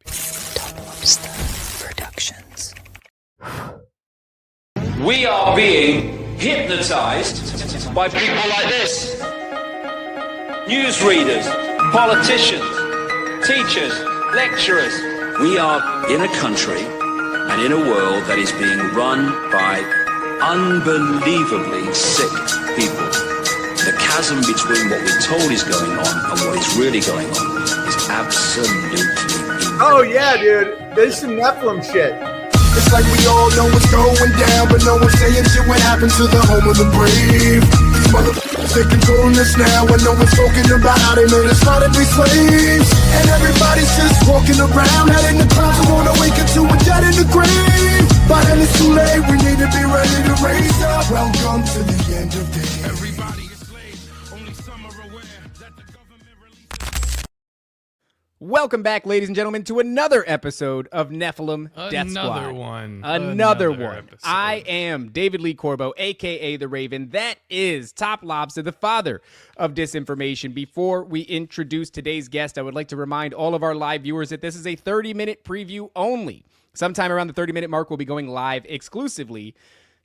Lobsta Productions. We are being hypnotized by people like this. Newsreaders, politicians, teachers, lecturers. We are in a country and in a world that is being run by unbelievably sick people. The chasm between what we're told is going on and what is really going on is absolutely incredible. Oh yeah, dude. There's some Nephilim shit. It's like we all know what's going down, but no one's saying shit what happened to the home of the brave. These motherfuckers, they controlling us now, and no one's talking about how they made us fight to be slaves. And everybody's just walking around, head in the clouds, and wanna wake up to a dead in the grave. But then it's too late, we need to be ready to raise up. Welcome to the end of days. Everybody is slaves, only some are aware that the government released. Welcome back, ladies and gentlemen, to another episode of Nephilim Death Squad. Another one. Episode. I am David Lee Corbo, a.k.a. The Raven. That is Top Lobsta, the father of disinformation. Before we introduce today's guest, I would like to remind all of our live viewers that this is a 30-minute preview only. Sometime around the 30-minute mark, we'll be going live exclusively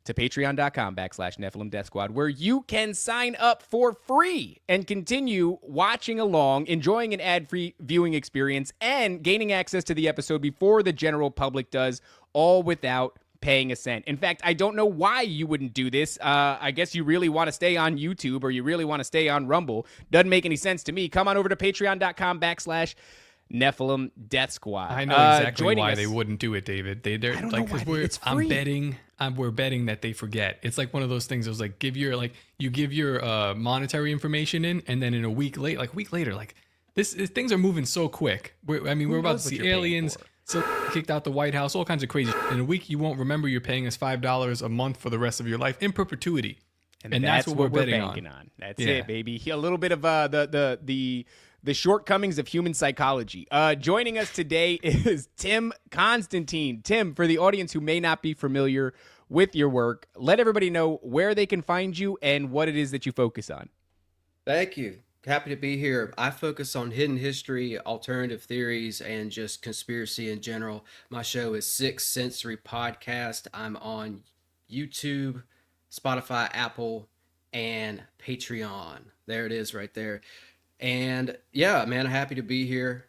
to patreon.com/Nephilim Death Squad, where you can sign up for free and continue watching along, enjoying an ad-free viewing experience, and gaining access to the episode before the general public does, all without paying a cent. In fact, I don't know why you wouldn't do this. I guess you really want to stay on YouTube or you really want to stay on Rumble. Doesn't make any sense to me. Come on over to patreon.com/Nephilim Death Squad. I know exactly why they wouldn't do it, David. They're I don't like, know why. we're, It's free. we're betting that they forget. It's like one of those things. It was like you give your monetary information in, and then in a week later, things are moving so quick. We're about to what see you're paying aliens. for? So kicked out the White House, all kinds of crazy. In a week, you won't remember you're paying us $5 a month for the rest of your life in perpetuity, And that's what we're betting on. That's it, baby. A little bit of the shortcomings of human psychology. Joining us today is Tim Constantine. Tim, for the audience who may not be familiar with your work, let everybody know where they can find you and what it is that you focus on. Thank you. Happy to be here. I focus on hidden history, alternative theories, and just conspiracy in general. My show is Sixth Sensory Podcast. I'm on YouTube, Spotify, Apple, and Patreon. There it is right there. And yeah, man, I'm happy to be here.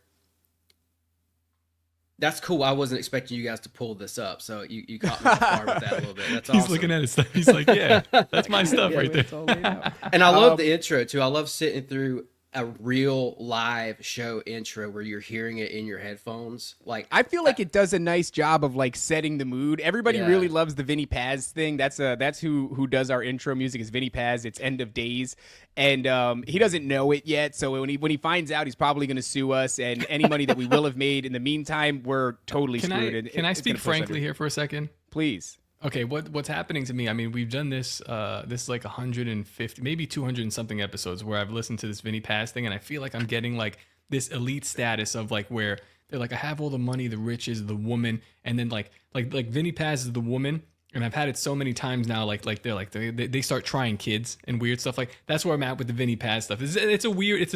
That's cool. I wasn't expecting you guys to pull this up, so you caught me off guard with that a little bit. That's awesome. He's looking at his stuff. He's like, "Yeah, that's my stuff right there." And I love the intro too. I love sitting through a real live show intro where you're hearing it in your headphones. Like I feel like it does a nice job of like setting the mood. Everybody Yeah. really loves the Vinny Paz thing. That's who does our intro music is Vinny Paz. It's End of Days, and he doesn't know it yet. So when he finds out, he's probably going to sue us, and any money that we will have made in the meantime, we're totally screwed. Can I speak frankly here for a second? Please. Okay, what's happening to me? I mean, we've done this. This is like 150, maybe 200 and something episodes where I've listened to this Vinny Paz thing, and I feel like I'm getting like this elite status of like where they're like, I have all the money, the riches, the woman, and then like Vinny Paz is the woman, and I've had it so many times now. They start trying kids and weird stuff. Like that's where I'm at with the Vinny Paz stuff. It's an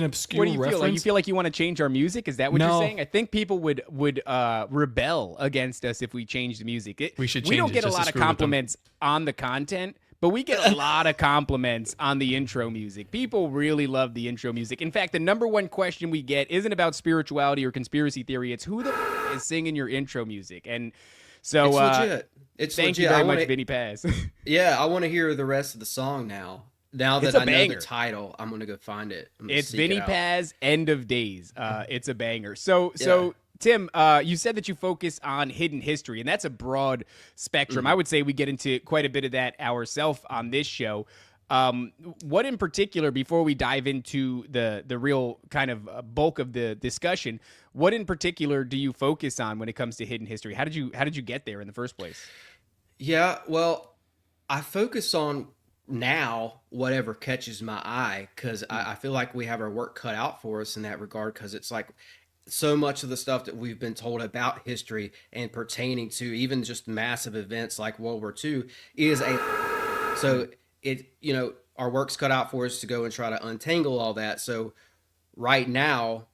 obscure What do you reference. feel like? You feel like you want to change our music? Is that what No. you're saying? I think people would rebel against us if we change the music. We should We change don't it get a just to lot of screw with them. compliments on the content, but we get a lot of compliments on the intro music. People really love the intro music. In fact, the number one question we get isn't about spirituality or conspiracy theory. It's who the is singing your intro music. And so it's legit. It's thank legit. you very I much, wanna- Vinny Paz. Yeah, I want to hear the rest of the song now. Now It's that a I know banger. the title, I'm gonna go find it. I'm gonna It's seek Vinny it out. Paz, End of Days. It's a banger. So Tim, you said that you focus on hidden history, and that's a broad spectrum. I would say we get into quite a bit of that ourselves on this show. What in particular, before we dive into the real kind of bulk of the discussion, what in particular do you focus on when it comes to hidden history? How did you get there in the first place? Yeah, well, I focus on now whatever catches my eye because I feel like we have our work cut out for us in that regard because it's like so much of the stuff that we've been told about history and pertaining to even just massive events like World War II is so our work's cut out for us to go and try to untangle all that. So right now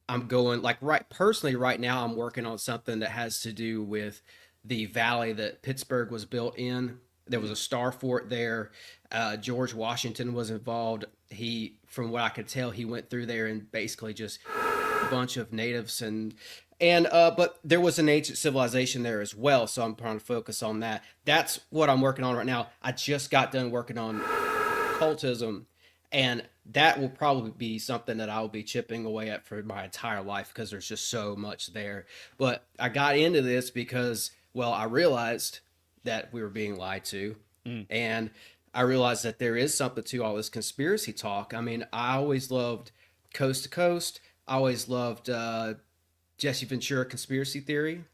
I'm going like personally right now I'm working on something that has to do with the valley that Pittsburgh was built in. There was a star fort there. George Washington was involved. From what I could tell, he went through there and basically just a bunch of natives but there was an ancient civilization there as well. So I'm trying to focus on that. That's what I'm working on right now. I just got done working on occultism, and that will probably be something that I'll be chipping away at for my entire life because there's just so much there. But I got into this because, well, I realized that we were being lied to. And I realized that there is something to all this conspiracy talk. I mean, I always loved Coast to Coast. I always loved Jesse Ventura conspiracy theory.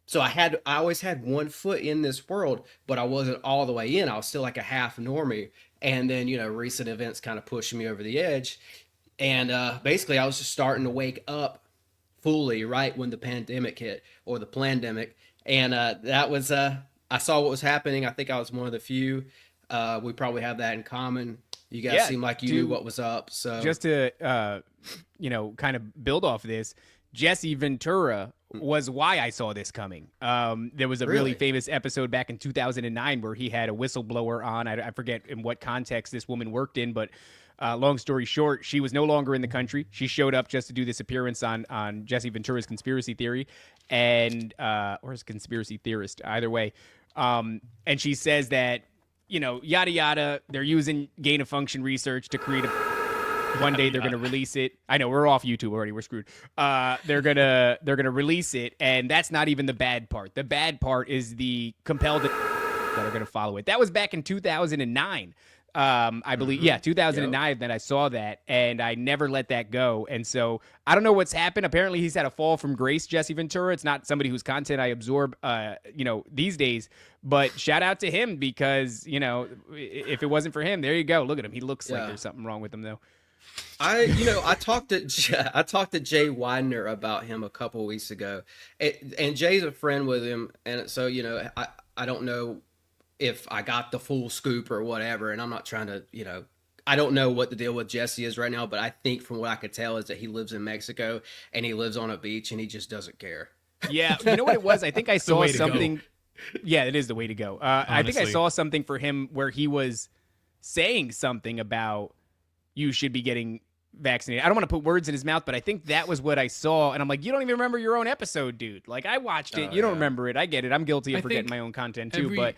So I always had one foot in this world, but I wasn't all the way in. I was still like a half normie. And then, recent events kind of pushed me over the edge. And basically I was just starting to wake up fully right when the pandemic hit, or the plandemic. And that was, I saw what was happening. I think I was one of the few. We probably have that in common. You guys seem like you knew what was up. So just to, kind of build off this, Jesse Ventura was why I saw this coming. There was a really famous episode back in 2009 where he had a whistleblower on. I forget in what context this woman worked in, but long story short, she was no longer in the country. She showed up just to do this appearance on Jesse Ventura's conspiracy theory, or his conspiracy theorist, either way. And she says that, yada, yada, they're using gain of function research to create one day they're going to release it. I know we're off YouTube already. We're screwed. They're going to release it. And that's not even the bad part. The bad part is the compelled that are going to follow it. That was back in 2009. I believe, 2009 that I saw that, and I never let that go. And so I don't know what's happened. Apparently he's had a fall from grace, Jesse Ventura. It's not somebody whose content I absorb, these days, but shout out to him because, if it wasn't for him, there you go. Look at him. He looks like there's something wrong with him though. I talked to Jay Widener about him a couple weeks ago, and Jay's a friend with him. And so, I don't know if I got the full scoop or whatever, and I'm not trying to, I don't know what the deal with Jesse is right now, but I think from what I could tell is that he lives in Mexico and he lives on a beach and he just doesn't care. Yeah. You know what it was? I think I saw something. Yeah, it is the way to go. I think I saw something for him where he was saying something about you should be getting vaccinated. I don't want to put words in his mouth, but I think that was what I saw. And I'm like, you don't even remember your own episode, dude. Like, I watched it. You don't remember it. I get it. I'm guilty of forgetting my own content too, but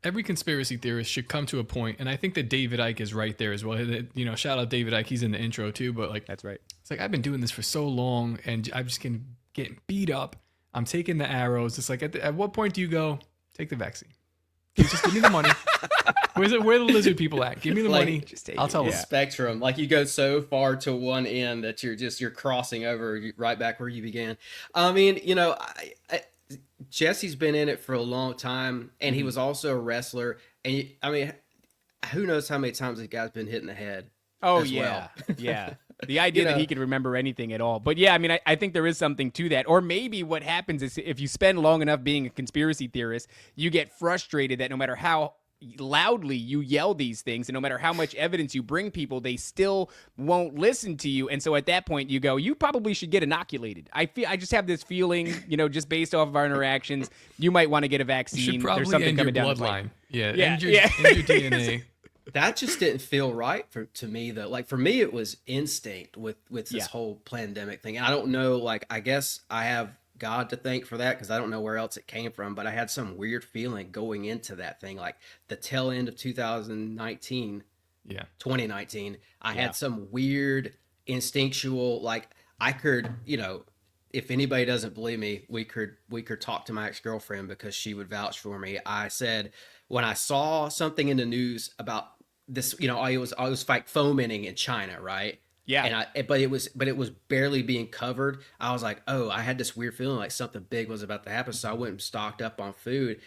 every conspiracy theorist should come to a point, and I think that David Icke is right there as well. Shout out David Icke. He's in the intro too, but like, that's right. It's like, I've been doing this for so long and I'm just getting beat up. I'm taking the arrows. It's like, at what point do you go, take the vaccine? Just give me the money. Where are the lizard people at? Give me the money. I'll tell them. Spectrum. Like, you go so far to one end that you're crossing over right back where you began. I mean, Jesse's been in it for a long time, and he was also a wrestler. And who knows how many times the guy's been hit in the head? Oh yeah, yeah. The idea that he could remember anything at all. But yeah, I think there is something to that. Or maybe what happens is if you spend long enough being a conspiracy theorist, you get frustrated that no matter how loudly you yell these things and no matter how much evidence you bring people, they still won't listen to you. And so at that point you go, you probably should get inoculated. I just have this feeling, just based off of our interactions, you might want to get a vaccine. You should probably There's something end coming your down bloodline. End your DNA. That just didn't feel right to me though. Like, for me, it was instinct with this whole pandemic thing. And I don't know, like, I guess I have God to thank for that because I don't know where else it came from, but I had some weird feeling going into that thing, like the tail end of 2019, I had some weird instinctual, like, I could, if anybody doesn't believe me, we could talk to my ex-girlfriend because she would vouch for me. I said, when I saw something in the news about this, I was like fomenting in China, right? Yeah. And but it was barely being covered. I was like, oh, I had this weird feeling like something big was about to happen. So I went and stocked up on food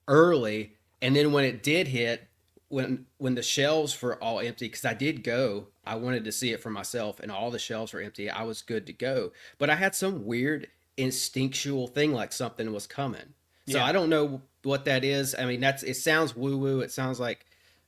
early. And then when it did hit, when the shelves were all empty, because I did go, I wanted to see it for myself, and all the shelves were empty, I was good to go. But I had some weird instinctual thing like something was coming. So I don't know what that is. I mean, it sounds woo-woo. It sounds like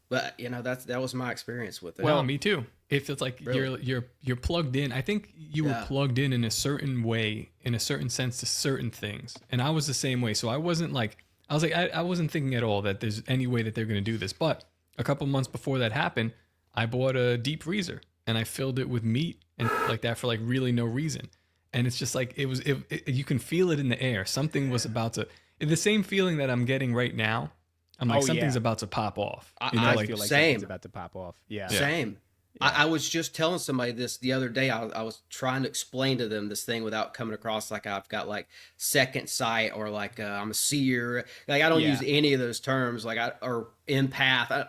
But that was my experience with it. Well, me too. It feels like Really? you're plugged in. I think you were plugged in a certain way, in a certain sense, to certain things, and I was the same way. So I wasn't like I wasn't thinking at all that there's any way that they're going to do this. But a couple months before that happened, I bought a deep freezer and I filled it with meat and like that for like really no reason. And it's just like you can feel it in the air. Something was about to. The same feeling that I'm getting right now. I'm like, something's about to pop off. I feel like same. something's about to pop off. Yeah. Same. Yeah. I was just telling somebody this the other day. I was trying to explain to them this thing without coming across like I've got like second sight or like I'm a seer. Like I don't use any of those terms or empath.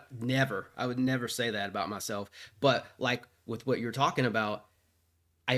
I would never say that about myself. But like with what you're talking about, I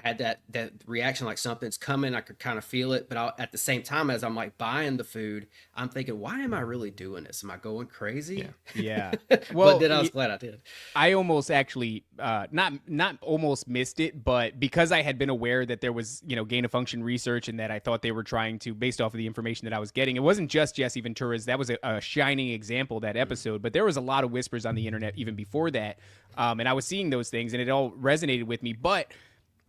had that reaction like something's coming. I could kind of feel it, but at the same time, as I'm like buying the food, I'm thinking, why am I really doing this? Am I going crazy? Yeah. Well, but then I was glad I did. I almost actually not almost missed it, but because I had been aware that there was gain of function research and that I thought they were trying to, based off of the information that I was getting, it wasn't just Jesse Ventura's. That was a shining example, that episode, but there was a lot of whispers on the internet even before that, and I was seeing those things and it all resonated with me, but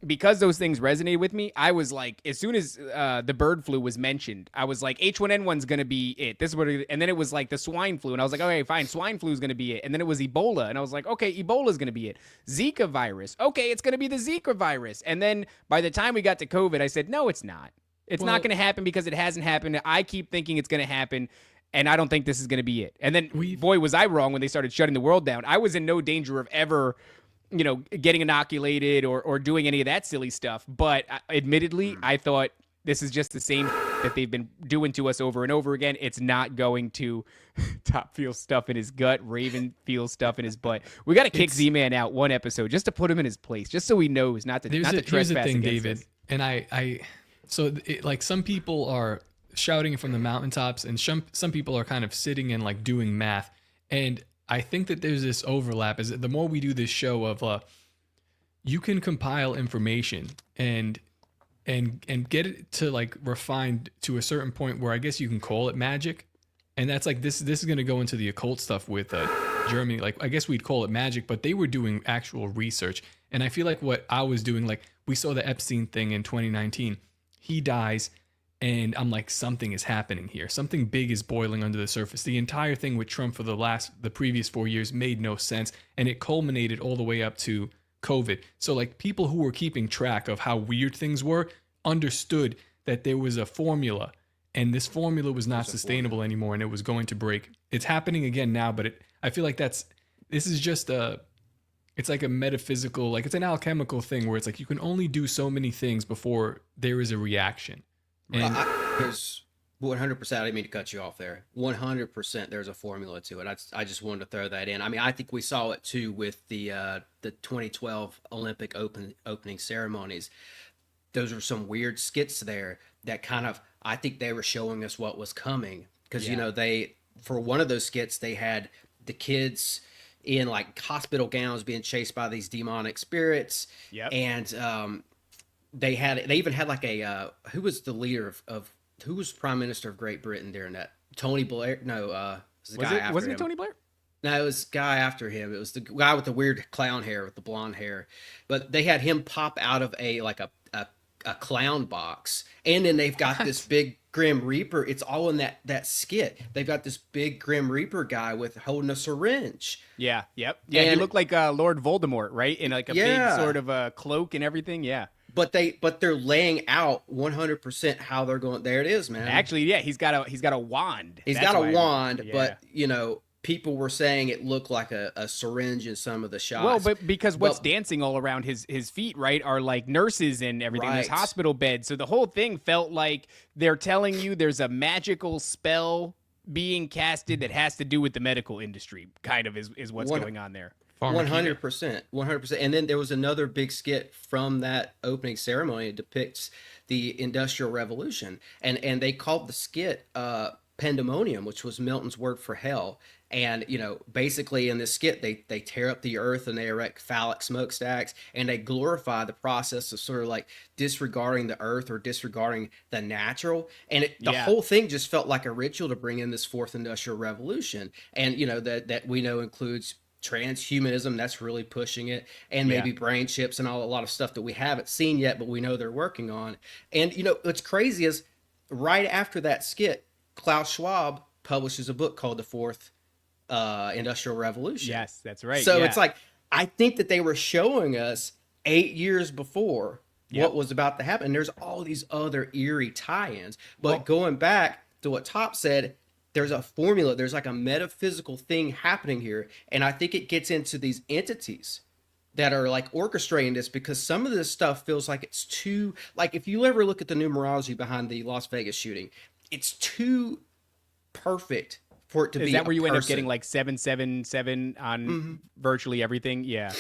because those things resonated with me, I was like, as soon as the bird flu was mentioned, I was like, H1N1's going to be it. This is what and then it was like the swine flu. And I was like, okay, fine. Swine flu is going to be it. And then it was Ebola. And I was like, okay, Ebola is going to be it. Zika virus. Okay, it's going to be the Zika virus. And then by the time we got to COVID, I said, no, it's not. It's not going to happen because it hasn't happened. I keep thinking it's going to happen. And I don't think this is going to be it. And then, boy, was I wrong when they started shutting the world down. I was in no danger of ever getting inoculated or doing any of that silly stuff. But admittedly, I thought this is just the same that they've been doing to us over and over again. It's not going to. Top feels stuff in his gut. Raven feels stuff in his butt. We got to kick Z-Man out one episode just to put him in his place, just so he knows not to trespass. Here's the thing, David. Us. And like some people are shouting it from the mountaintops, and some people are kind of sitting and like doing math. And I think that there's this overlap. Is that the more we do this show of, you can compile information and get it to like refined to a certain point where I guess you can call it magic, and that's like this is going to go into the occult stuff with Germany. Like I guess we'd call it magic, but they were doing actual research, and I feel like what I was doing, like we saw the Epstein thing in 2019. He dies. And I'm like, something is happening here. Something big is boiling under the surface. The entire thing with Trump for the previous 4 years made no sense. And it culminated all the way up to COVID. So like people who were keeping track of how weird things were understood that there was a formula. And this formula was not sustainable anymore. And it was going to break. It's happening again now. But I feel like this is just it's like a metaphysical, like it's an alchemical thing where it's like you can only do so many things before there is a reaction. And there's 100%. I didn't mean to cut you off there. 100%. There's a formula to it. I just wanted to throw that in. I mean, I think we saw it too with the 2012 Olympic opening ceremonies. Those are some weird skits there that kind of, I think they were showing us what was coming because they, for one of those skits, they had the kids in like hospital gowns being chased by these demonic spirits. Yep. And they even had like who was the leader of who was Prime Minister of Great Britain during that? Tony Blair? No, wasn't it Tony Blair? No, it was the guy after him. It was the guy with the weird clown hair, with the blonde hair. But they had him pop out of a clown box, and then they've got this big Grim Reaper. It's all in that skit. They've got this big Grim Reaper guy holding a syringe. Yeah, yep. Yeah, and he looked like Lord Voldemort, right? In like a big sort of cloak and everything. Yeah. But they're laying out 100% how they're going. There it is, man. Actually, yeah, he's got a wand. He's got a wand, but people were saying it looked like a syringe in some of the shots. Well, but because what's dancing all around his feet, right, are like nurses and everything. Right. There's hospital beds. So the whole thing felt like they're telling you there's a magical spell being casted that has to do with the medical industry, kind of is what's going on there. 100%. And then there was another big skit from that opening ceremony. It depicts the Industrial Revolution, and they called the skit pandemonium, which was Milton's word for hell. And, you know, basically in this skit, they tear up the earth and they erect phallic smokestacks and they glorify the process of sort of like disregarding the earth or disregarding the natural. And the whole thing just felt like a ritual to bring in this fourth industrial revolution. And, you know, that we know includes transhumanism, that's really pushing it, and maybe brain chips and a lot of stuff that we haven't seen yet, but we know they're working on. And, you know, what's crazy is right after that skit, Klaus Schwab publishes a book called The Fourth Industrial Revolution. Yes, that's right. So it's like, I think that they were showing us 8 years before what was about to happen. There's all these other eerie tie-ins. But going back to what Top said, there's a formula, there's like a metaphysical thing happening here. And I think it gets into these entities that are like orchestrating this, because some of this stuff feels like it's too, like if you ever look at the numerology behind the Las Vegas shooting, it's too perfect for it to be. Is that where you end up person. getting like 777 on virtually everything? Yeah.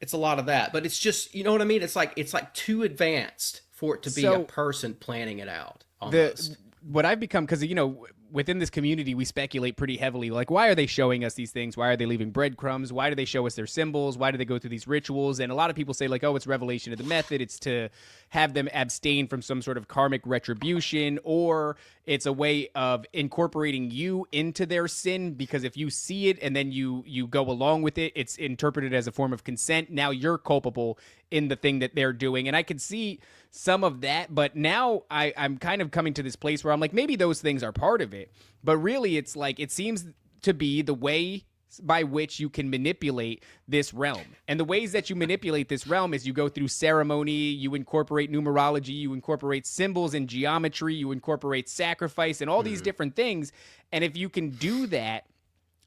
It's a lot of that, but it's just, you know what I mean? It's like too advanced for it to be a person planning it out. Almost. What I've become, because, you know, within this community, we speculate pretty heavily. Like, why are they showing us these things? Why are they leaving breadcrumbs? Why do they show us their symbols? Why do they go through these rituals? And a lot of people say, like, oh, it's revelation of the method. It's to have them abstain from some sort of karmic retribution, or it's a way of incorporating you into their sin, because if you see it and then you go along with it, it's interpreted as a form of consent. Now you're culpable in the thing that they're doing. And I could see some of that, but now I'm kind of coming to this place where I'm like, maybe those things are part of it, but really it's like, it seems to be the way by which you can manipulate this realm. And the ways that you manipulate this realm is you go through ceremony, you incorporate numerology, you incorporate symbols and geometry, you incorporate sacrifice and all these different things. And if you can do that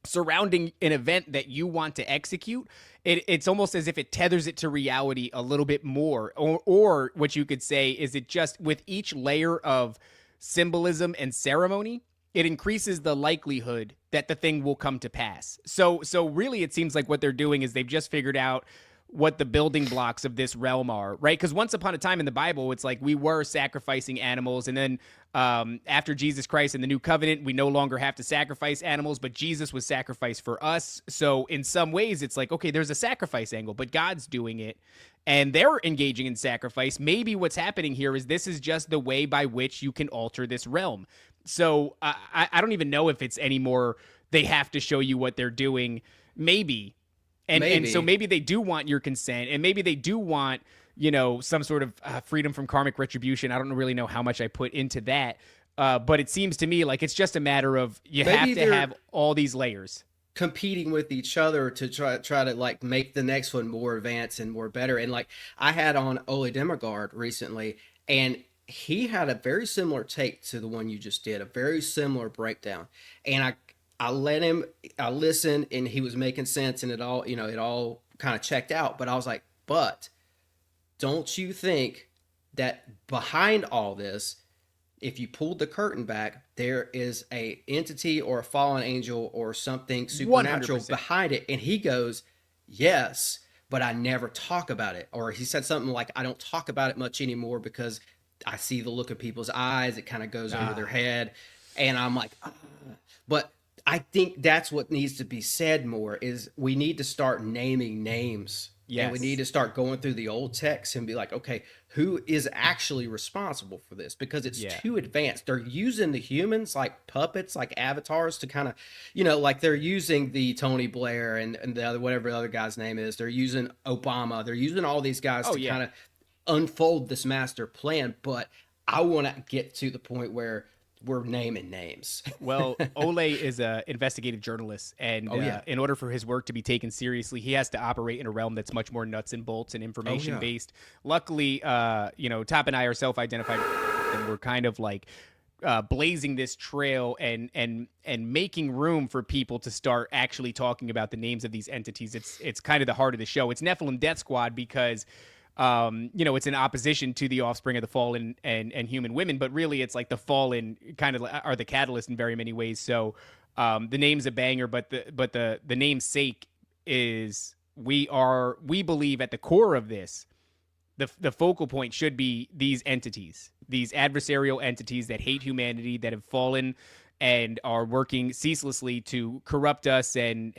surrounding an event that you want to execute, it's almost as if it tethers it to reality a little bit more. Or what you could say is, it just, with each layer of symbolism and ceremony, it increases the likelihood that the thing will come to pass. So really it seems like what they're doing is they've just figured out what the building blocks of this realm are, right? Because once upon a time in the Bible, it's like we were sacrificing animals, and then after Jesus Christ and the New Covenant, we no longer have to sacrifice animals, but Jesus was sacrificed for us. So in some ways, it's like, okay, there's a sacrifice angle, but God's doing it, and they're engaging in sacrifice. Maybe what's happening here is this is just the way by which you can alter this realm. So I don't even know if it's anymore they have to show you what they're doing. Maybe. And so maybe they do want your consent, and maybe they do want, you know, some sort of freedom from karmic retribution. I don't really know how much I put into that, but it seems to me like it's just a matter of you have to have all these layers competing with each other to try to like make the next one more advanced and more better. And like I had on Ole Demigard recently, and he had a very similar take to the one you just did, a very similar breakdown. And I listened, and he was making sense, and it all kind of checked out. But I was like, but don't you think that behind all this, if you pulled the curtain back, there is a entity or a fallen angel or something supernatural 100%. behind it? And he goes, yes, but I never talk about it. Or he said something like, I don't talk about it much anymore because I see the look of people's eyes. It kind of goes over their head. And I'm like, but I think that's what needs to be said more, is we need to start naming names. Yes. And we need to start going through the old texts and be like, okay, who is actually responsible for this? Because it's too advanced. They're using the humans like puppets, like avatars to kind of, you know, like they're using the Tony Blair and the other, whatever the other guy's name is. They're using Obama. They're using all these guys to kind of unfold this master plan. But I want to get to the point where we're naming names. Well, Ole is an investigative journalist, and in order for his work to be taken seriously, he has to operate in a realm that's much more nuts and bolts and information based. Luckily, you know, Top and I are self-identified, and we're kind of like blazing this trail and making room for people to start actually talking about the names of these entities. It's kind of the heart of the show. It's Nephilim Death Squad because you know, it's in opposition to the offspring of the fallen and human women, but really it's like the fallen kind of are the catalyst in very many ways. So the name's a banger, but the namesake is we believe at the core of this, the focal point should be these entities, these adversarial entities that hate humanity, that have fallen and are working ceaselessly to corrupt us and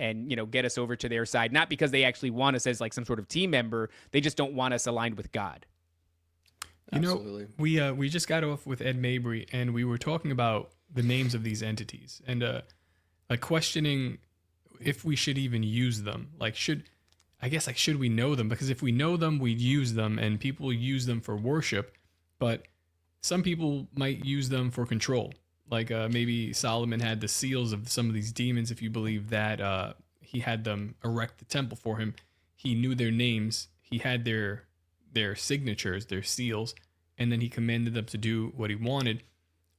get us over to their side, not because they actually want us as like some sort of team member. They just don't want us aligned with God. Absolutely. We just got off with Ed Mabry, and we were talking about the names of these entities and like questioning if we should even use them. Like should we know them? Because if we know them, we use them, and people use them for worship, but some people might use them for control. Like maybe Solomon had the seals of some of these demons. If you believe that he had them erect the temple for him, he knew their names, he had their signatures, their seals, and then he commanded them to do what he wanted.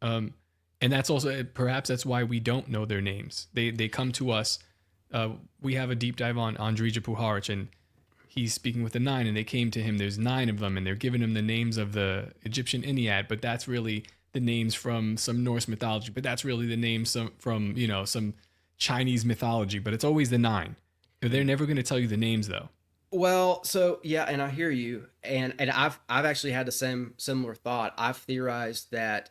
And that's also, perhaps that's why we don't know their names. They come to us. We have a deep dive on Andrija Puharich, and he's speaking with the 9, and they came to him. There's 9 of them, and they're giving him the names of the Egyptian Ennead, but that's really the names from some Norse mythology, but that's really the names from some Chinese mythology, but it's always the 9. They're never going to tell you the names though. Well, so yeah, and I hear you, and I've actually had the similar thought. I've theorized that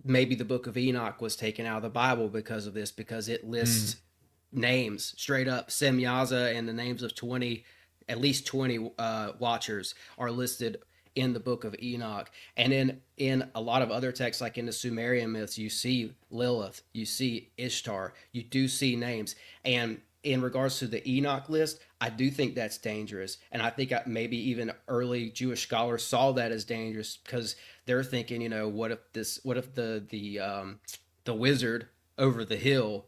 maybe the Book of Enoch was taken out of the Bible because of this, because it lists names straight up. Semyaza and the names of at least 20 watchers are listed in the Book of Enoch. And in a lot of other texts, like in the Sumerian myths, you see Lilith, you see Ishtar, you do see names. And in regards to the Enoch list, I do think that's dangerous. And I think maybe even early Jewish scholars saw that as dangerous, because they're thinking, what if the wizard over the hill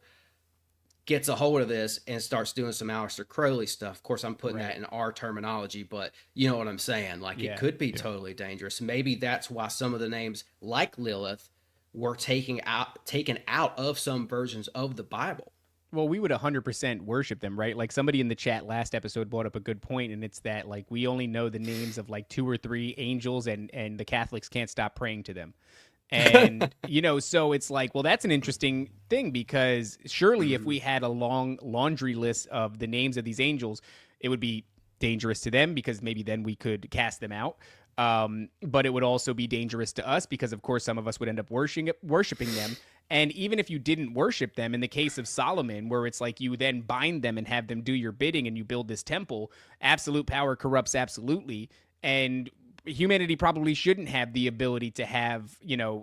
gets a hold of this and starts doing some Aleister Crowley stuff. Of course, I'm putting that in our terminology, but you know what I'm saying? Like, it could be totally dangerous. Maybe that's why some of the names like Lilith were taken out of some versions of the Bible. Well, we would 100% worship them, right? Like somebody in the chat last episode brought up a good point, and it's that like we only know the names of like 2 or 3 angels, and the Catholics can't stop praying to them. And so it's like, well, that's an interesting thing, because surely if we had a long laundry list of the names of these angels, it would be dangerous to them, because maybe then we could cast them out. But it would also be dangerous to us, because of course some of us would end up worshiping them. And even if you didn't worship them, in the case of Solomon, where it's like you then bind them and have them do your bidding and you build this temple, absolute power corrupts absolutely. And humanity probably shouldn't have the ability to have,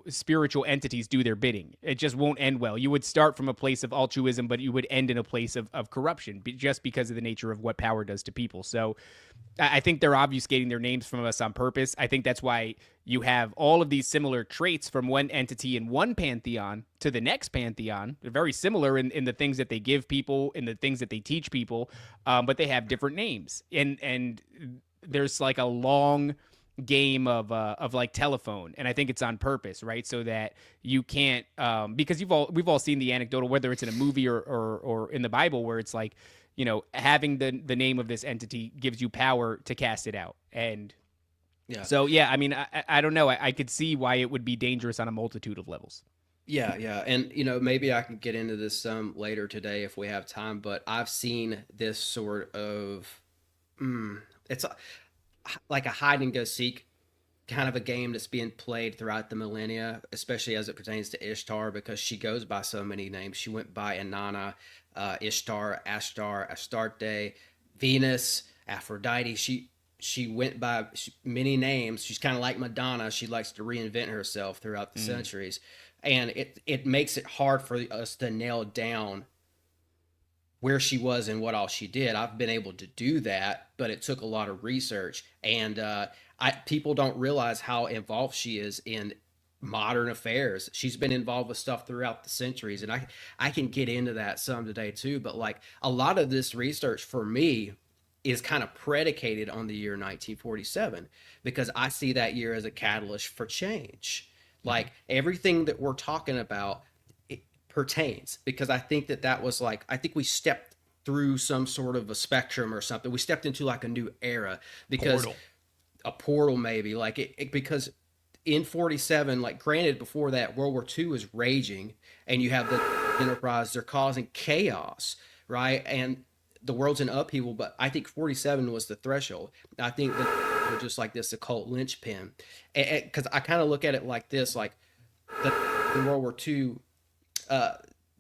spiritual entities do their bidding. It just won't end well. You would start from a place of altruism, but you would end in a place of corruption, just because of the nature of what power does to people. So I think they're obfuscating their names from us on purpose. I think that's why you have all of these similar traits from one entity in one pantheon to the next pantheon. They're very similar in the things that they give people, in the things that they teach people, but they have different names. And there's like a long game of like telephone, and I think it's on purpose, right? So that you can't because we've all seen the anecdotal, whether it's in a movie or in the Bible, where it's like, having the name of this entity gives you power to cast it out. And so I mean, I don't know, I could see why it would be dangerous on a multitude of levels. Yeah, and maybe I can get into this some later today if we have time, but I've seen this sort of it's like a hide and go seek kind of a game that's being played throughout the millennia, especially as it pertains to Ishtar, because she goes by so many names. She went by Inanna, Ishtar, Ashtar, Astarte, Venus, Aphrodite. She went by many names. She's kind of like Madonna. She likes to reinvent herself throughout the centuries, and it makes it hard for us to nail down where she was and what all she did. I've been able to do that, but it took a lot of research, and people don't realize how involved she is in modern affairs. She's been involved with stuff throughout the centuries, and I can get into that some today too, but like a lot of this research for me is kind of predicated on the year 1947, because I see that year as a catalyst for change. Like everything that we're talking about pertains, because I think that was like, I think we stepped through some sort of a spectrum or something. We stepped into like a new era, because a portal maybe, like it because in 47, like granted before that World War II is raging, and you have the Enterprise, they're causing chaos, right? And the world's in upheaval, but I think 47 was the threshold. I think that they're just like this occult linchpin, because I kind of look at it like this, like in World War II,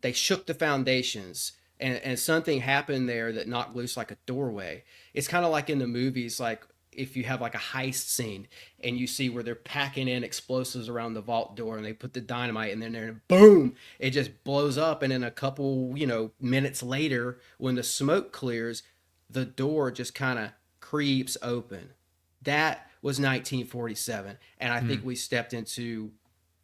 they shook the foundations, and something happened there that knocked loose like a doorway. It's kind of like in the movies, like if you have like a heist scene and you see where they're packing in explosives around the vault door and they put the dynamite in there and boom, it just blows up. And then a couple, minutes later, when the smoke clears, the door just kind of creeps open. That was 1947. And I think we stepped into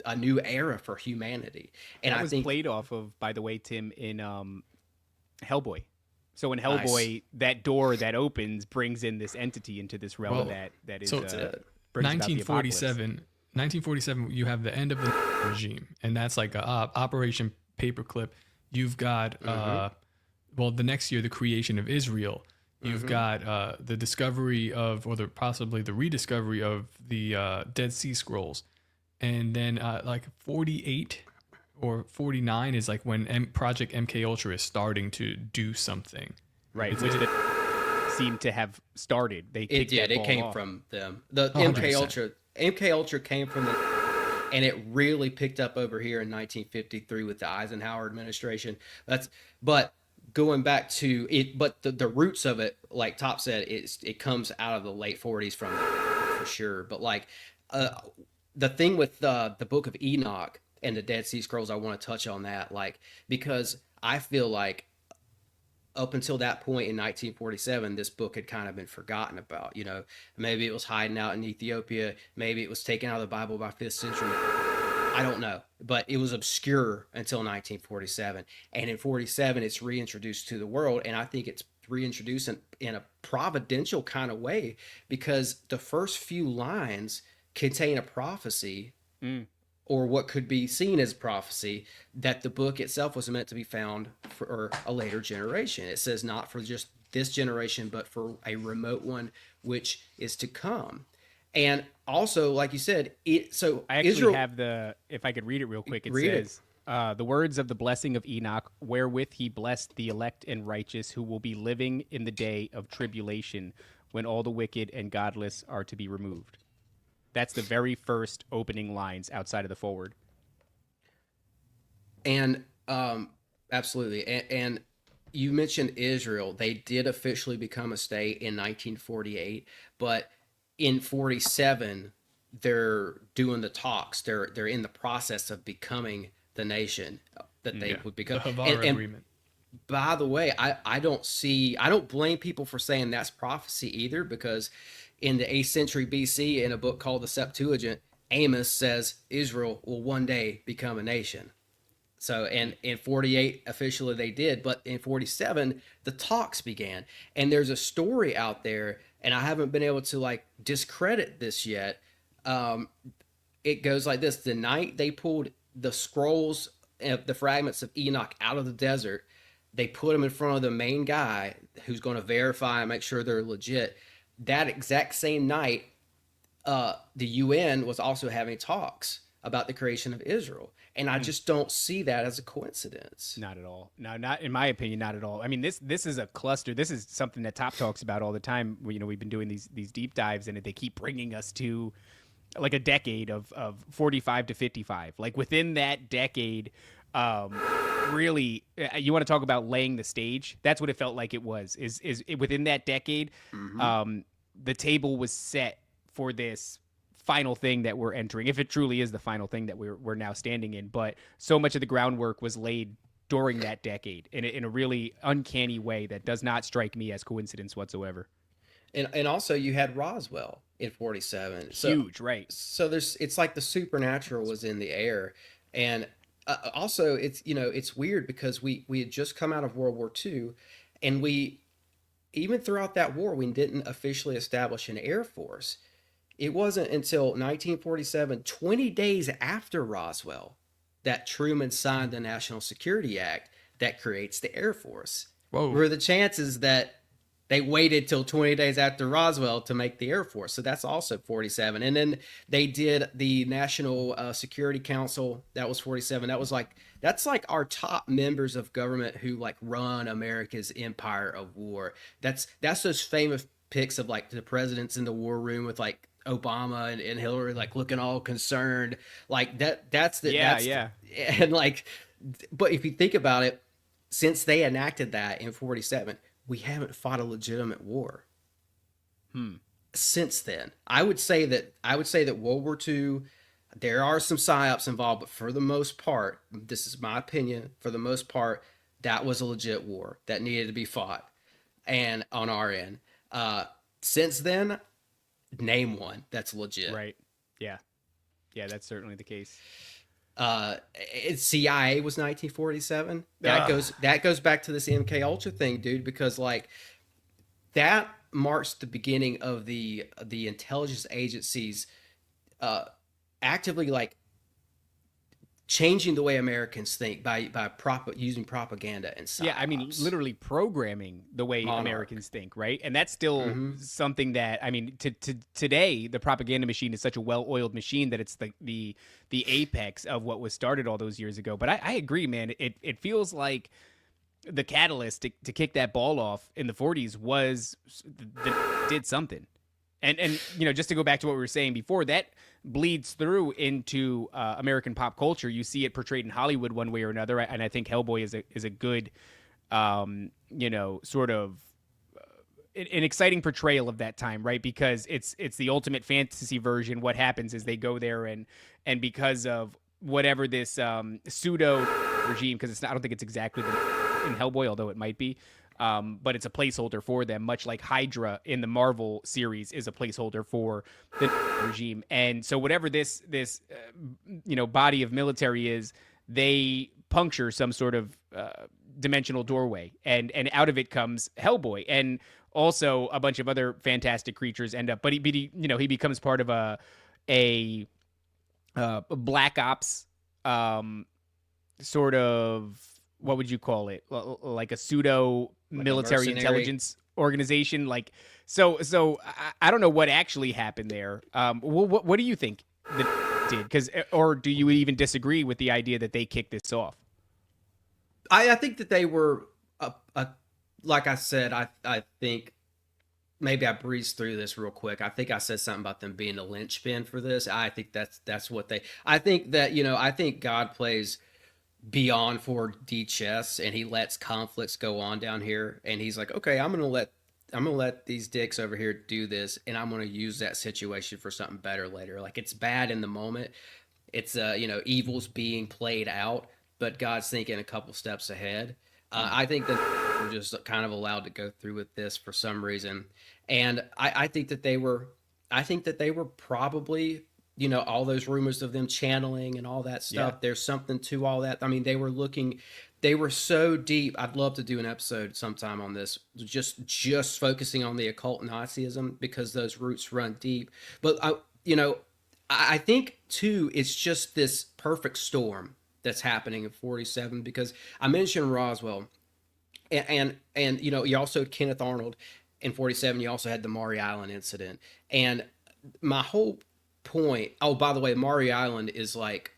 a new era for humanity. And that I was think played off of, by the way, Tim, in Hellboy. So in Hellboy, that door that opens brings in this entity into this realm that is so brings about the 1947. 1947, you have the end of the regime, and that's like Operation Paperclip. You've got the next year, the creation of Israel. You've got the discovery of, or possibly the rediscovery of the Dead Sea Scrolls, and then like 48 or 49 is like when Project MK Ultra is starting to do something. Right, which they seem to have started. It came off. from them. The 100%. MK Ultra came from them, and it really picked up over here in 1953 with the Eisenhower administration. But going back to it, but the roots of it, like Top said, it comes out of the late 40s from for sure. But like the thing with the Book of Enoch and the Dead Sea Scrolls, I want to touch on that, like, because I feel like up until that point in 1947, this book had kind of been forgotten about. Maybe it was hiding out in Ethiopia. Maybe it was taken out of the Bible by 5th century. I don't know, but it was obscure until 1947. And in 47, it's reintroduced to the world. And I think it's reintroduced in a providential kind of way, because the first few lines contain a prophecy or what could be seen as prophecy, that the book itself was meant to be found for a later generation. It says not for just this generation, but for a remote one, which is to come. And also, like you said, I actually have if I could read it real quick, it says, the words of the blessing of Enoch, wherewith he blessed the elect and righteous who will be living in the day of tribulation, when all the wicked and godless are to be removed. That's the very first opening lines outside of the forward. And absolutely. And you mentioned Israel. They did officially become a state in 1948, but in 47, they're doing the talks. They're in the process of becoming the nation that they would become. The Havara Agreement. By the way, I don't blame people for saying that's prophecy either, because in the 8th century BC, in a book called the Septuagint, Amos says Israel will one day become a nation. So, and in 48, officially they did, but in 47, the talks began. And there's a story out there, and I haven't been able to like discredit this yet. It goes like this: the night they pulled the scrolls, the fragments of Enoch out of the desert, they put them in front of the main guy who's going to verify and make sure they're legit. That exact same night, the UN was also having talks about the creation of Israel. And I just don't see that as a coincidence. Not at all. No, not in my opinion, not at all. I mean, this is a cluster. This is something that Top talks about all the time. We've been doing these deep dives, and they keep bringing us to like a decade of 45 to 55. Like within that decade, really, you want to talk about laying the stage? That's what it felt like it was. Is within that decade, the table was set for this final thing that we're entering, if it truly is the final thing that we're now standing in. But so much of the groundwork was laid during that decade in a really uncanny way that does not strike me as coincidence whatsoever. And also you had Roswell in 47. Huge, right? So it's like the supernatural was in the air. And also it's weird because we had just come out of World War II, and even throughout that war, we didn't officially establish an Air Force. It wasn't until 1947, 20 days after Roswell, that Truman signed the National Security Act that creates the Air Force. Whoa. What are the chances that they waited till 20 days after Roswell to make the Air Force? So that's also 47. And then they did the National Security Council. That was 47. That's like our top members of government who like run America's empire of war. That's those famous pics of like the presidents in the war room with like Obama and Hillary like looking all concerned, like that's the yeah. And like But if you think about it, since they enacted that in 47, we haven't fought a legitimate war. Since then, I would say that World War II, there are some psyops involved, but for the most part, this is my opinion, for the most part, that was a legit war that needed to be fought, and on our end. Since then, name one that's legit. Right. Yeah. Yeah, that's certainly the case. CIA was 1947. That goes back to this MK Ultra thing, dude, because like that marks the beginning of the intelligence agencies actively like changing the way Americans think by using propaganda and psyops. Yeah, I mean, literally programming the way Americans think, right? And that's still something that, I mean, to today, the propaganda machine is such a well-oiled machine that it's the apex of what was started all those years ago. But I agree, man. It feels like the catalyst to kick that ball off in the 40s was did something. And you know, just to go back to what we were saying before, that bleeds through into American pop culture. You see it portrayed in Hollywood one way or another, and I think Hellboy is a good, you know, sort of an exciting portrayal of that time, right? Because it's the ultimate fantasy version. What happens is they go there and because of whatever this pseudo regime, because I don't think it's exactly in Hellboy, although it might be. But it's a placeholder for them, much like Hydra in the Marvel series is a placeholder for the regime. And so whatever this you know, body of military is, they puncture some sort of dimensional doorway, and out of it comes Hellboy, and also a bunch of other fantastic creatures end up. But he you know, he becomes part of a Black Ops sort of, what would you call it? Like a pseudo military intelligence organization. Like, so I don't know what actually happened there. What do you think that did? Or do you even disagree with the idea that they kicked this off? I think that they were, like I said, I think maybe I breezed through this real quick. I think I said something about them being a linchpin for this. I think that's what I think that, you know, I think God plays beyond 4D chess, and he lets conflicts go on down here, and he's like, okay, I'm gonna let these dicks over here do this, and I'm gonna use that situation for something better later. Like, it's bad in the moment, it's you know, evil's being played out, but God's thinking a couple steps ahead. I think that we're just kind of allowed to go through with this for some reason, and I think that they were probably, you know, all those rumors of them channeling and all that stuff. Yeah. There's something to all that. I mean, they were so deep. I'd love to do an episode sometime on this, just focusing on the occult Nazism, because those roots run deep. But I think too, it's just this perfect storm that's happening in 47, because I mentioned Roswell, and you know, you also had Kenneth Arnold in 47. You also had the Maury Island incident, and my whole point. Oh, by the way, Maury Island is like,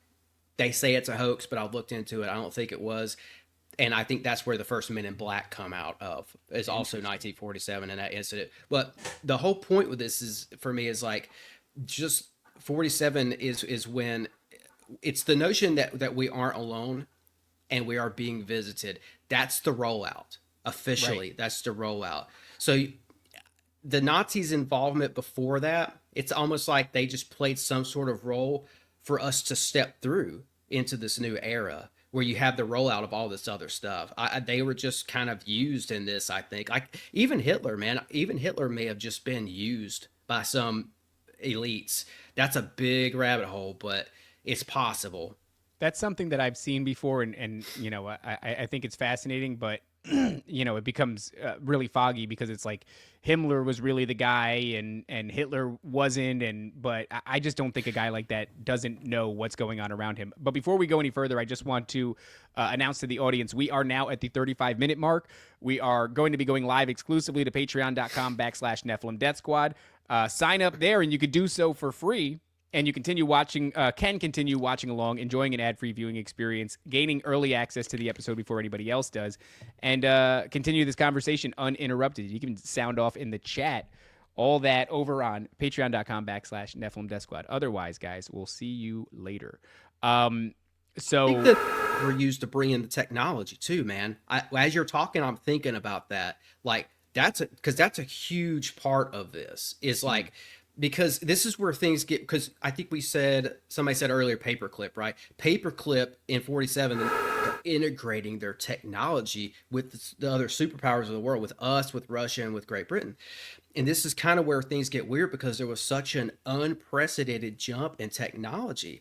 they say it's a hoax, but I've looked into it. I don't think it was. And I think that's where the first Men in Black come out of, is also 1947 in that incident. But the whole point with this is, for me, is like, just 47 is when it's the notion that we aren't alone and we are being visited. That's the rollout. Officially, right. That's the rollout. So the Nazis' involvement before that, it's almost like they just played some sort of role for us to step through into this new era where you have the rollout of all this other stuff. They were just kind of used in this, I think. Like, even Hitler, man, Hitler may have just been used by some elites. That's a big rabbit hole, but it's possible. That's something that I've seen before, and you know, I think it's fascinating, but you know, it becomes really foggy, because it's like Himmler was really the guy and Hitler wasn't, but I just don't think a guy like that doesn't know what's going on around him. But before we go any further, I just want to announce to the audience, we are now at the 35-minute mark. We are going to be going live exclusively to patreon.com/Nephilim Death Squad. Sign up there, and you could do so for free. And you can continue watching along, enjoying an ad-free viewing experience, gaining early access to the episode before anybody else does, and continue this conversation uninterrupted. You can sound off in the chat, all that over on patreon.com/Nephilim Death Squad. Otherwise, guys, we'll see you later. So I think that were used to bring in the technology too, man. As you're talking, I'm thinking about that. Like because that's a huge part of this. Is like because this is where things get. Because I think somebody said earlier, paperclip, right? Paperclip in 47, they're integrating their technology with the other superpowers of the world, with us, with Russia, and with Great Britain. And this is kind of where things get weird because there was such an unprecedented jump in technology.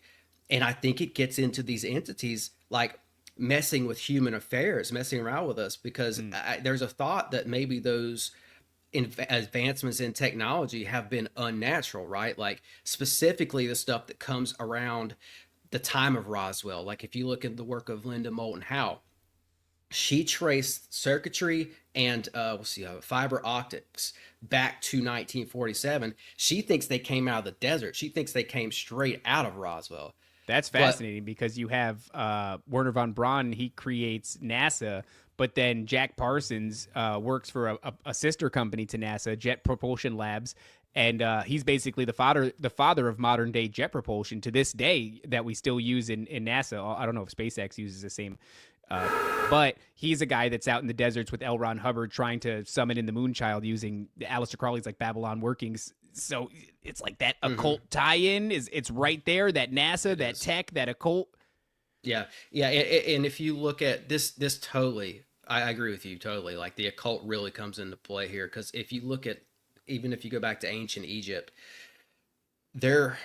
And I think it gets into these entities like messing with human affairs, messing around with us, because there's a thought that maybe those advancements in technology have been unnatural, right? Like specifically the stuff that comes around the time of Roswell. Like if you look at the work of Linda Moulton Howe, she traced circuitry and fiber optics back to 1947. She thinks they came out of the desert. She thinks they came straight out of Roswell. that's fascinating because you have Werner von Braun. He creates NASA, but then Jack Parsons works for a sister company to NASA, Jet Propulsion Labs, and he's basically the father of modern day jet propulsion to this day that we still use in NASA. I don't know if SpaceX uses the same. But he's a guy that's out in the deserts with L. Ron Hubbard trying to summon in the Moonchild using Aleister Crowley's like Babylon workings. So it's like that occult tie-in it's right there. That NASA, that tech, that occult. Yeah. And if you look at this totally, I agree with you totally. Like the occult really comes into play here. Because if you look at, even if you go back to ancient Egypt, their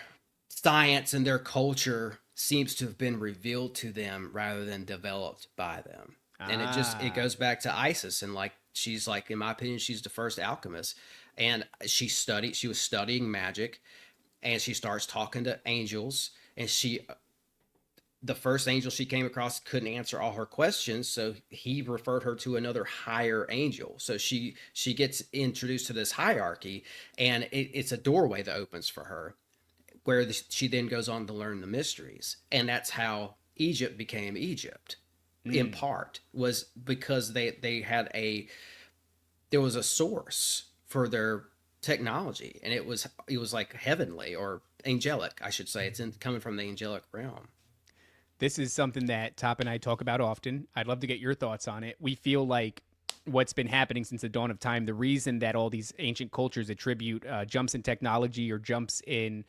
science and their culture seems to have been revealed to them rather than developed by them. And it goes back to Isis, and like she's like, in my opinion, she's the first alchemist. And she was studying magic, and she starts talking to angels, and the first angel she came across couldn't answer all her questions, so he referred her to another higher angel. So she gets introduced to this hierarchy, and it's a doorway that opens for her, where she then goes on to learn the mysteries. And that's how Egypt became Egypt, in part, was because there was a source for their technology, and it was like heavenly or angelic, I should say. It's coming from the angelic realm. This is something that Top and I talk about often. I'd love to get your thoughts on it. We feel like what's been happening since the dawn of time, the reason that all these ancient cultures attribute jumps in technology or jumps in,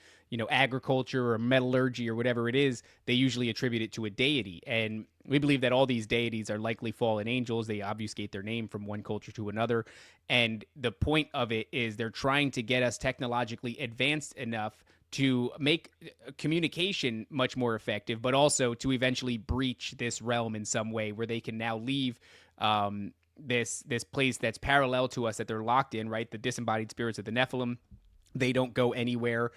agriculture or metallurgy or whatever it is, they usually attribute it to a deity. And we believe that all these deities are likely fallen angels. They obfuscate their name from one culture to another. And the point of it is they're trying to get us technologically advanced enough to make communication much more effective, but also to eventually breach this realm in some way where they can now leave this place that's parallel to us that they're locked in, right? The disembodied spirits of the Nephilim. They don't go anywhere.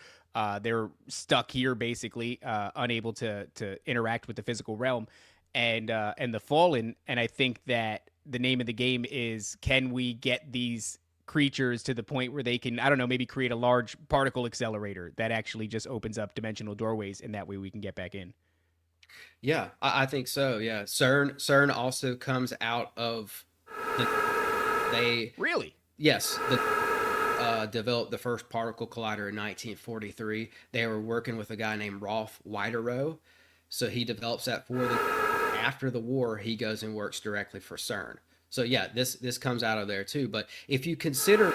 They're stuck here, basically, unable to interact with the physical realm. And the fallen. And I think that the name of the game is, can we get these creatures to the point where they can, I don't know, maybe create a large particle accelerator that actually just opens up dimensional doorways, and that way we can get back in. Yeah, I think so. Yeah. CERN also comes out of Really? Yes. Developed the first particle collider in 1943. They were working with a guy named Rolf Weiderow. So he develops that for them. After the war, he goes and works directly for CERN. So yeah, this comes out of there too. But if you consider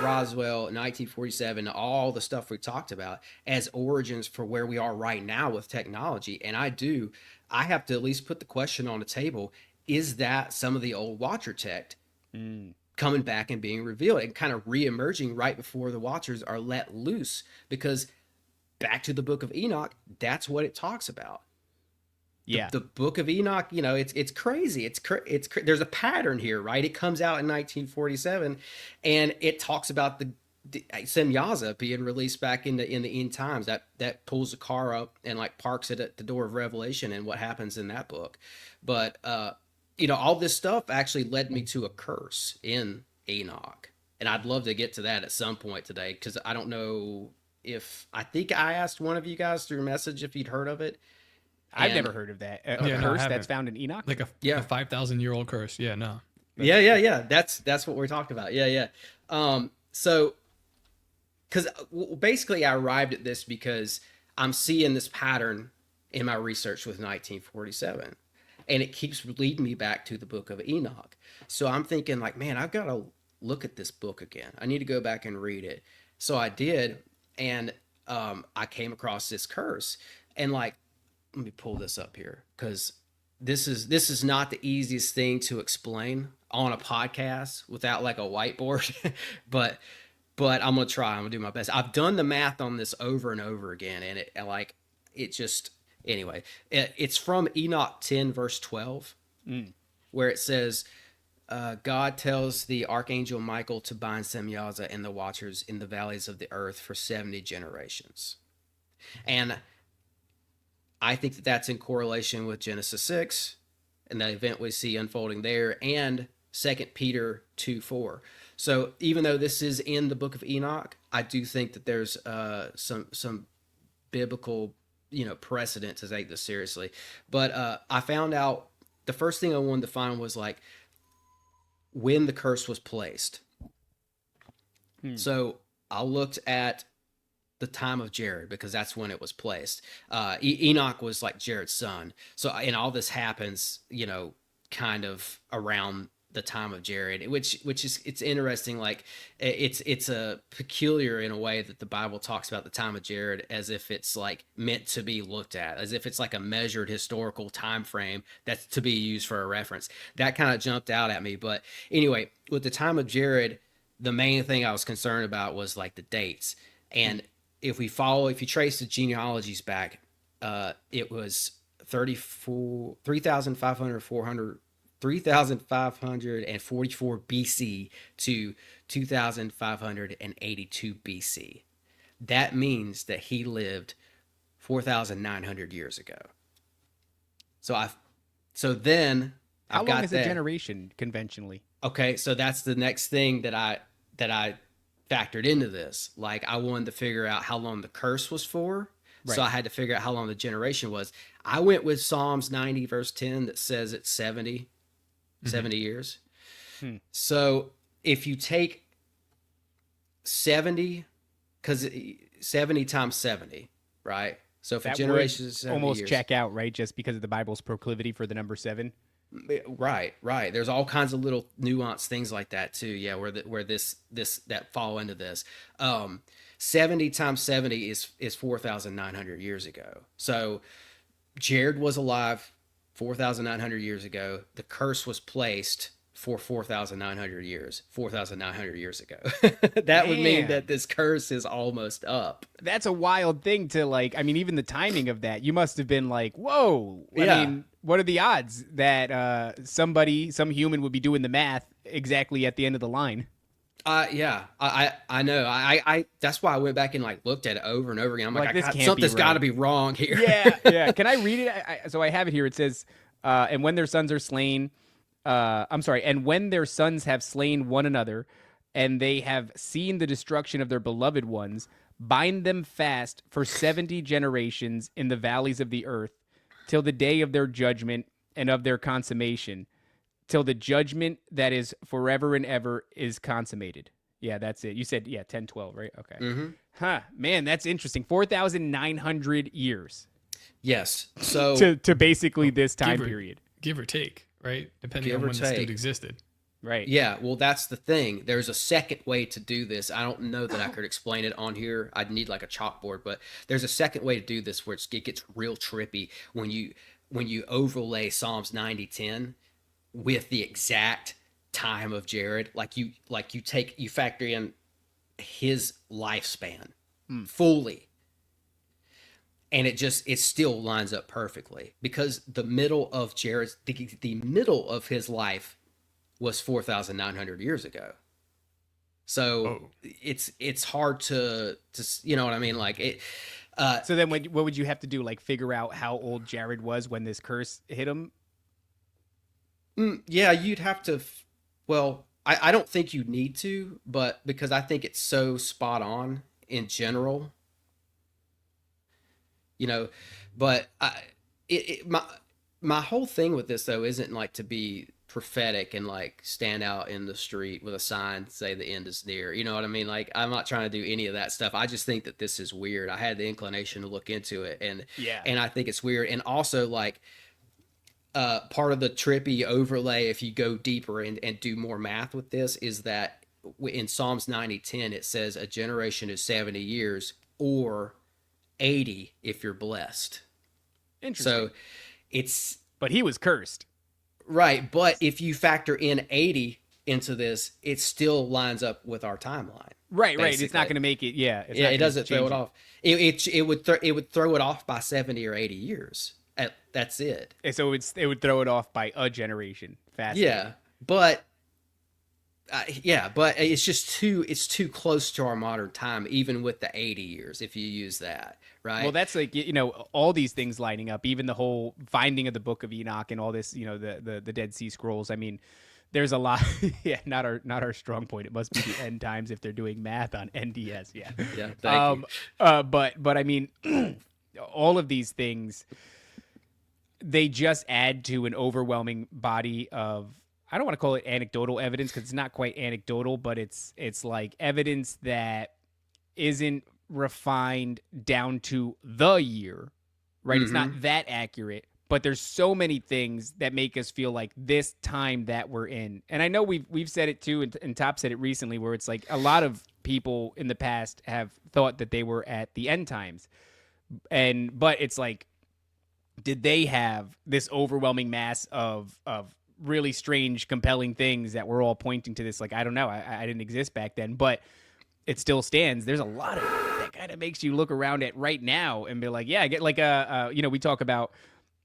Roswell, 1947, all the stuff we talked about as origins for where we are right now with technology, and I have to at least put the question on the table, is that some of the old Watcher tech coming back and being revealed and kind of re-emerging right before the Watchers are let loose? Because back to the Book of Enoch, that's what it talks about. Yeah. The Book of Enoch, it's crazy. There's a pattern here, right? It comes out in 1947, and it talks about the Semyaza being released back in the end times. That pulls the car up and like parks it at the door of Revelation, and what happens in that book. But all this stuff actually led me to a curse in Enoch, and I'd love to get to that at some point today, because I don't know I think I asked one of you guys through a message if you'd heard of it. I've never heard of that. A curse that's found in Enoch? Like a 5,000-year-old curse. Yeah, no. Yeah. That's what we're talking about. Yeah. So, because basically I arrived at this because I'm seeing this pattern in my research with 1947. And it keeps leading me back to the book of Enoch. So I'm thinking like, man, I've got to look at this book again. I need to go back and read it. So I did. And I came across this curse. And like, let me pull this up here, because this is not the easiest thing to explain on a podcast without like a whiteboard, but I'm gonna try. I'm gonna do my best. I've done the math on this over and over again, and it's from Enoch 10 verse 12, where it says, God tells the archangel Michael to bind Semyaza and the watchers in the valleys of the earth for 70 generations, and I think that that's in correlation with Genesis 6 and the event we see unfolding there, and 2 Peter 2:4. So even though this is in the book of Enoch, I do think that there's some biblical, precedent to take this seriously. But I found out the first thing I wanted to find was like when the curse was placed. So I looked at the time of Jared, because that's when it was placed. Enoch was like Jared's son. So, and all this happens, kind of around the time of Jared, which is, it's interesting. Like it's a peculiar in a way that the Bible talks about the time of Jared as if it's like meant to be looked at, as if it's like a measured historical time frame that's to be used for a reference. That kind of jumped out at me. But anyway, with the time of Jared, the main thing I was concerned about was like the dates. And if you trace the genealogies back, it was 3,544 BC to 2,582 BC. That means that he lived 4,900 years ago. So then how long is a generation conventionally? Okay, so that's the next thing that I factored into this. Like, I wanted to figure out how long the curse was for. Right. So I had to figure out how long the generation was. I went with Psalms 90 verse 10 that says it's 70 years. So if you take 70, because 70 times 70, right? So if a generation is 70 almost years, check out, right? Just because of the Bible's proclivity for the number 7. Right. There's all kinds of little nuanced things like that too. Yeah, where this that fall into this. 70 times 70 is 4,900 years ago. So Jared was alive 4,900 years ago. The curse was placed for 4,900 years. 4,900 years ago. That would mean that this curse is almost up. That's a wild thing to like. I mean, even the timing of that, you must have been like, "Whoa!" I mean, what are the odds that some human would be doing the math exactly at the end of the line? Yeah, I know. I that's why I went back and like looked at it over and over again. I'm like, something's got to be wrong here. Yeah. Can I read it? So I have it here. It says, and when their sons are slain, and when their sons have slain one another, and they have seen the destruction of their beloved ones, bind them fast for 70 generations in the valleys of the earth, till the day of their judgment and of their consummation, till the judgment that is forever and ever is consummated. Yeah, that's it. You said, 10, 12, right? Okay. Huh, man, that's interesting. 4,900 years. Yes. So to basically this time period. Give or take, right? Depending on when this dude existed. Right. Yeah, well, that's the thing. There's a second way to do this. I don't know that I could explain it on here. I'd need like a chalkboard, but there's a second way to do this where it gets real trippy when you overlay Psalms 90:10 with the exact time of Jared. Like you factor in his lifespan fully. And it still lines up perfectly, because the middle of Jared's the middle of his life was 4,900 years ago. So it's hard to you know what I mean? Like it. So then what would you have to do? Like figure out how old Jared was when this curse hit him? Yeah, you'd have to. Well, I don't think you need to, but because I think it's so spot on in general. But my whole thing with this though isn't like to be prophetic and like stand out in the street with a sign say the end is near. You know what I mean? Like, I'm not trying to do any of that stuff. I just think that this is weird. I had the inclination to look into it, and I think it's weird. And also, like, part of the trippy overlay, if you go deeper and do more math with this, is that in Psalms 90:10 it says a generation is 70 years or 80 if you're blessed. Interesting. So but he was cursed. Right, but if you factor in 80 into this, it still lines up with our timeline. Right. Basically. It's not going to make it. Yeah. It doesn't throw it off. It would throw it off by 70 or 80 years. That's it. And so it would throw it off by a generation. Yeah, but it's just too close to our modern time, even with the 80 years. If you use that, right? Well, that's like, all these things lining up, even the whole finding of the Book of Enoch and all this, the Dead Sea Scrolls. I mean, there's a lot. Yeah, not our strong point. It must be the end times if they're doing math on NDS. Yeah. Yeah. Thank you. But I mean, all of these things, they just add to an overwhelming body of, I don't want to call it anecdotal evidence because it's not quite anecdotal, but it's like evidence that isn't refined down to the year, right? It's not that accurate, but there's so many things that make us feel like this time that we're in. And I know we've said it too, and Top said it recently, where it's like a lot of people in the past have thought that they were at the end times, but it's like, did they have this overwhelming mass of really strange, compelling things that we're all pointing to this? Like, I don't know. I didn't exist back then, but it still stands. There's a lot of it that kind of makes you look around at right now and be like, yeah, I get like we talk about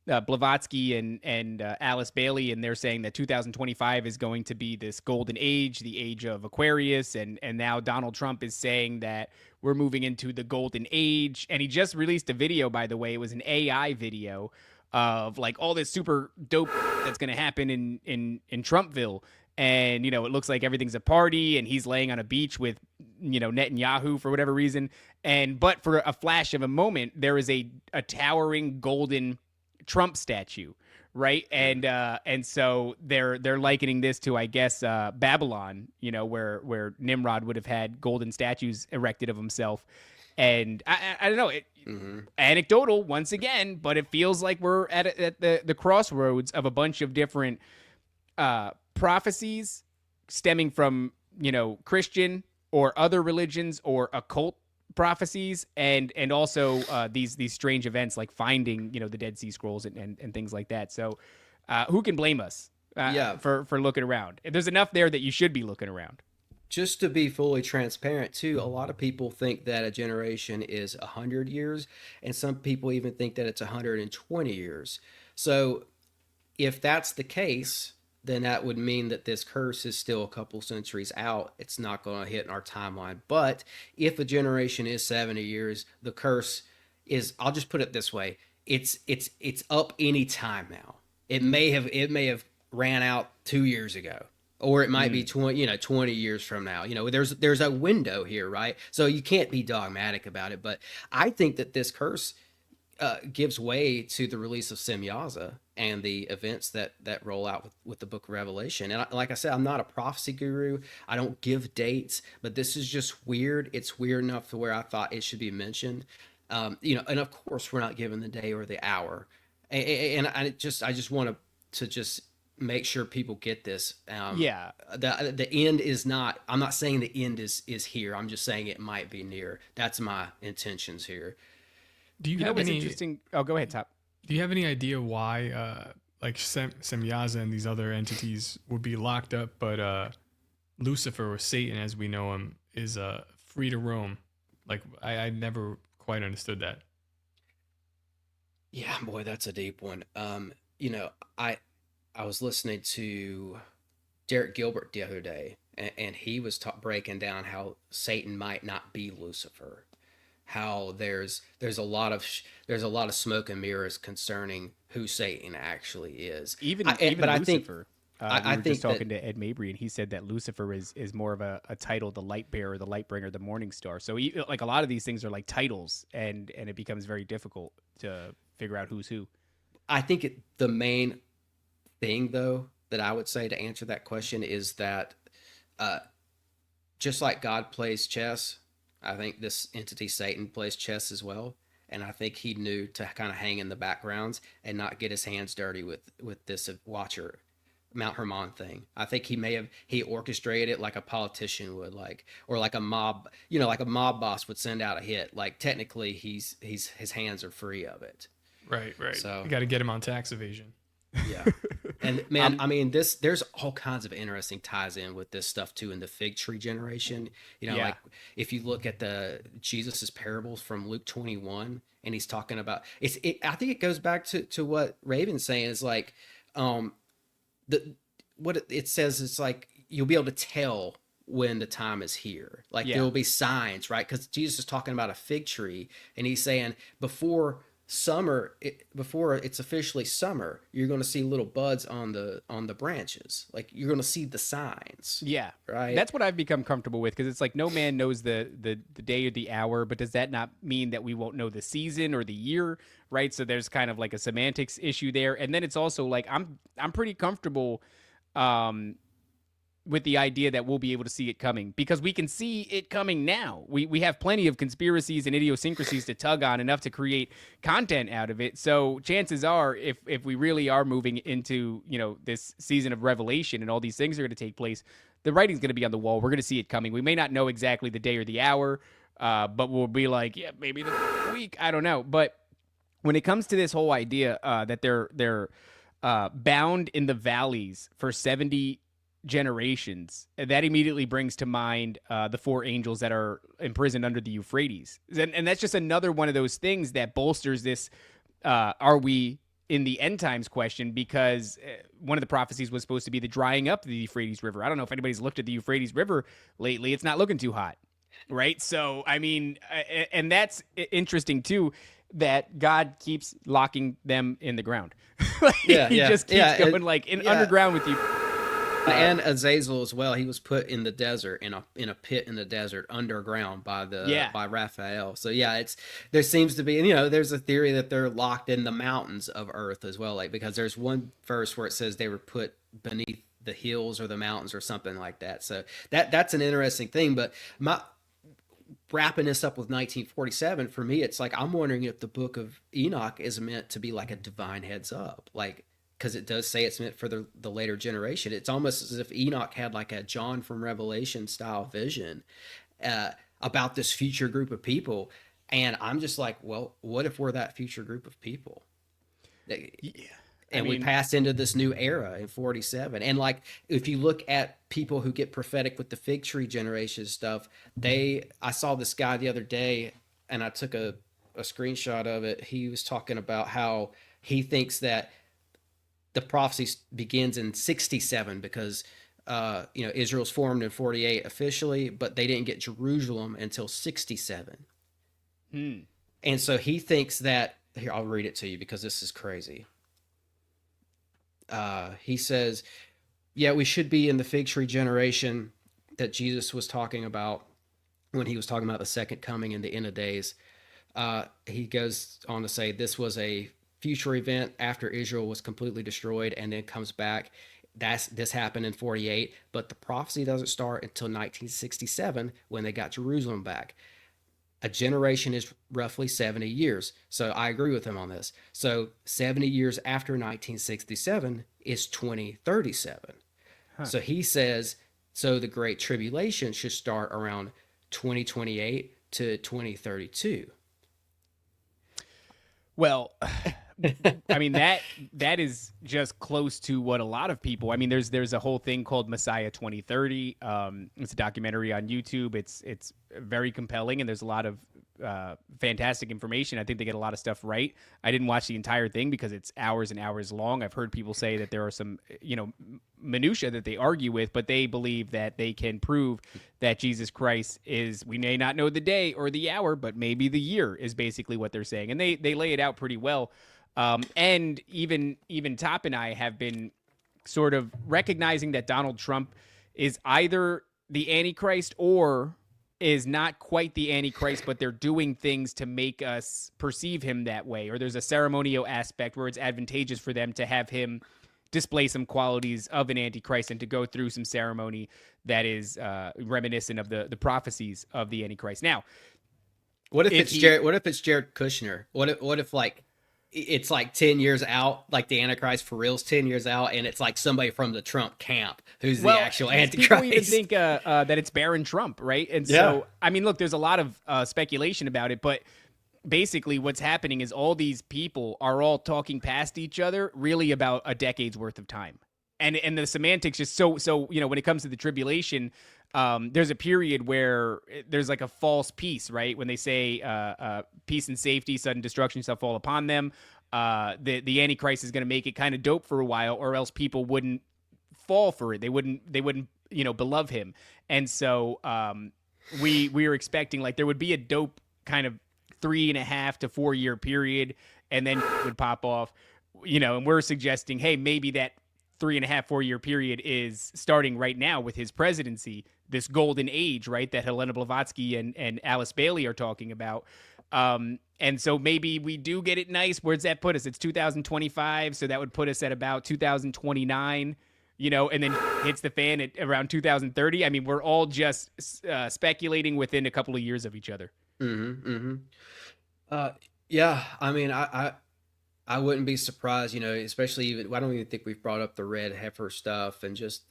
Blavatsky and Alice Bailey, and they're saying that 2025 is going to be this golden age, the age of Aquarius, and now Donald Trump is saying that we're moving into the golden age. And he just released a video, by the way. It was an AI video of like all this super dope that's going to happen in Trumpville. And, it looks like everything's a party, and he's laying on a beach with, Netanyahu for whatever reason. But for a flash of a moment, there is a towering golden Trump statue, right? And so they're likening this to, I guess, Babylon, where Nimrod would have had golden statues erected of himself. And I don't know, anecdotal once again, but it feels like we're at the crossroads of a bunch of different prophecies stemming from, Christian or other religions or occult prophecies, and also these strange events like finding, the Dead Sea Scrolls and things like that. So who can blame us for looking around? There's enough there that you should be looking around. Just to be fully transparent too, a lot of people think that a generation is 100 years, and some people even think that it's 120 years. So if that's the case, then that would mean that this curse is still a couple centuries out. It's not going to hit in our timeline. But if a generation is 70 years, the curse is, I'll just put it this way, it's up any time now. It may have ran out 2 years ago. Or it might be 20 years from now. There's a window here, right? So you can't be dogmatic about it. But I think that this curse gives way to the release of Semyaza and the events that roll out with the Book of Revelation. And like I said, I'm not a prophecy guru. I don't give dates, but this is just weird. It's weird enough to where I thought it should be mentioned. And of course, we're not given the day or the hour. And I just want to just make sure people get this. The end is not, I'm not saying the end is here. I'm just saying it might be near. That's my intentions here. Do you have any interesting? Oh, go ahead, Top. Do you have any idea why like Semyaza and these other entities would be locked up, but Lucifer, or Satan as we know him, is free to roam? Like I never quite understood that. Yeah, boy, that's a deep one. I was listening to Derek Gilbert the other day, and he was breaking down how Satan might not be Lucifer, how there's a lot of smoke and mirrors concerning who Satan actually is. Even Lucifer. I think just talking to Ed Mabry, and he said that Lucifer is more of a title, the light bearer, the light bringer, the morning star. So like a lot of these things are like titles, and it becomes very difficult to figure out who's who. I think the main thing though that I would say to answer that question is that just like God plays chess, I think this entity Satan plays chess as well. And I think he knew to kind of hang in the backgrounds and not get his hands dirty with this Watcher Mount Hermon thing. I think he orchestrated it like a politician would, or like a mob, like a mob boss would send out a hit. Like technically his hands are free of it. Right. So you got to get him on tax evasion. Yeah. And man, I mean, there's all kinds of interesting ties in with this stuff too in the fig tree generation. Like if you look at the Jesus's parables from Luke 21, and he's talking about I think it goes back to what Raven's saying is like, what it says is like you'll be able to tell when the time is here. Like there will be signs, right? Because Jesus is talking about a fig tree, and he's saying before it's officially summer, you're going to see little buds on the branches. Like you're going to see the signs. Yeah. Right. That's what I've become comfortable with, because it's like no man knows the day or the hour, but does that not mean that we won't know the season or the year? Right. So there's kind of like a semantics issue there. And then it's also like I'm pretty comfortable with the idea that we'll be able to see it coming, because we can see it coming now. We have plenty of conspiracies and idiosyncrasies to tug on, enough to create content out of it. So chances are, if we really are moving into, this season of revelation and all these things are going to take place, the writing's going to be on the wall. We're going to see it coming. We may not know exactly the day or the hour, but we'll be like, yeah, maybe the week. I don't know. But when it comes to this whole idea that they're bound in the valleys for 70 generations, that immediately brings to mind the 4 angels that are imprisoned under the Euphrates. And that's just another one of those things that bolsters this are we in the end times question, because one of the prophecies was supposed to be the drying up of the Euphrates River. I don't know if anybody's looked at the Euphrates River lately. It's not looking too hot, right? So, I mean, and that's interesting too, that God keeps locking them in the ground. He just keeps going underground with you. And Azazel as well. He was put in the desert, in a pit in the desert underground by Raphael. So there seems to be, there's a theory that they're locked in the mountains of Earth as well, like because there's one verse where it says they were put beneath the hills or the mountains or something like that. So that's an interesting thing. But wrapping this up with 1947, for me, it's like I'm wondering if the Book of Enoch is meant to be like a divine heads up, like. Because it does say it's meant for the later generation. It's almost as if Enoch had like a John from Revelation style vision about this future group of people. And I'm just like, well, what if we're that future group of people? And we pass into this new era in 47. And like, if you look at people who get prophetic with the fig tree generation stuff, I saw this guy the other day, and I took a screenshot of it. He was talking about how he thinks that the prophecy begins in 67 because Israel's formed in 48 officially, but they didn't get Jerusalem until 67. And so he thinks that, here, I'll read it to you because this is crazy. He says, we should be in the fig tree generation that Jesus was talking about when he was talking about the second coming and the end of days. He goes on to say this was a future event after Israel was completely destroyed and then comes back. This happened in 48, but the prophecy doesn't start until 1967 when they got Jerusalem back. A generation is roughly 70 years. So I agree with him on this. So 70 years after 1967 is 2037. So he says, so the Great Tribulation should start around 2028 to 2032. Well, I mean, that is just close to what a lot of people, I mean, there's a whole thing called Messiah 2030. It's a documentary on YouTube. It's very compelling, and there's a lot of fantastic information. I think they get a lot of stuff right. I didn't watch the entire thing because it's hours and hours long. I've heard people say that there are some, minutia that they argue with, but they believe that they can prove that Jesus Christ is, we may not know the day or the hour, but maybe the year is basically what they're saying. And they lay it out pretty well. And even Top and I have been sort of recognizing that Donald Trump is either the Antichrist or is not quite the Antichrist, but they're doing things to make us perceive him that way. Or there's a ceremonial aspect where it's advantageous for them to have him display some qualities of an Antichrist and to go through some ceremony that is reminiscent of the prophecies of the Antichrist. Now, what if it's Jared? What if it's Jared Kushner? What if like it's like 10 years out, like the Antichrist for real is 10 years out, and it's like somebody from the Trump camp who's the actual Antichrist. People even think that it's Barron Trump, right? And so, I mean, look, there's a lot of speculation about it, but basically what's happening is all these people are all talking past each other really about a decade's worth of time. And the semantics just so when it comes to the tribulation, there's a period where there's like a false peace, right? When they say peace and safety, sudden destruction shall fall upon them. The Antichrist is going to make it kind of dope for a while, or else people wouldn't fall for it. They wouldn't beloved him. And so we were expecting like there would be a dope kind of 3.5 to 4 year period, and then it would pop off, and we're suggesting, hey, maybe that 3.5, 4 year period is starting right now with his presidency, this golden age, right, that Helena Blavatsky and Alice Bailey are talking about. And so maybe we do get it nice. Where's that put us? It's 2025, so that would put us at about 2029, and then hits the fan at around 2030. I mean, we're all just speculating within a couple of years of each other. Yeah, I mean, I wouldn't be surprised, especially even, I don't even think we've brought up the red heifer stuff, and just,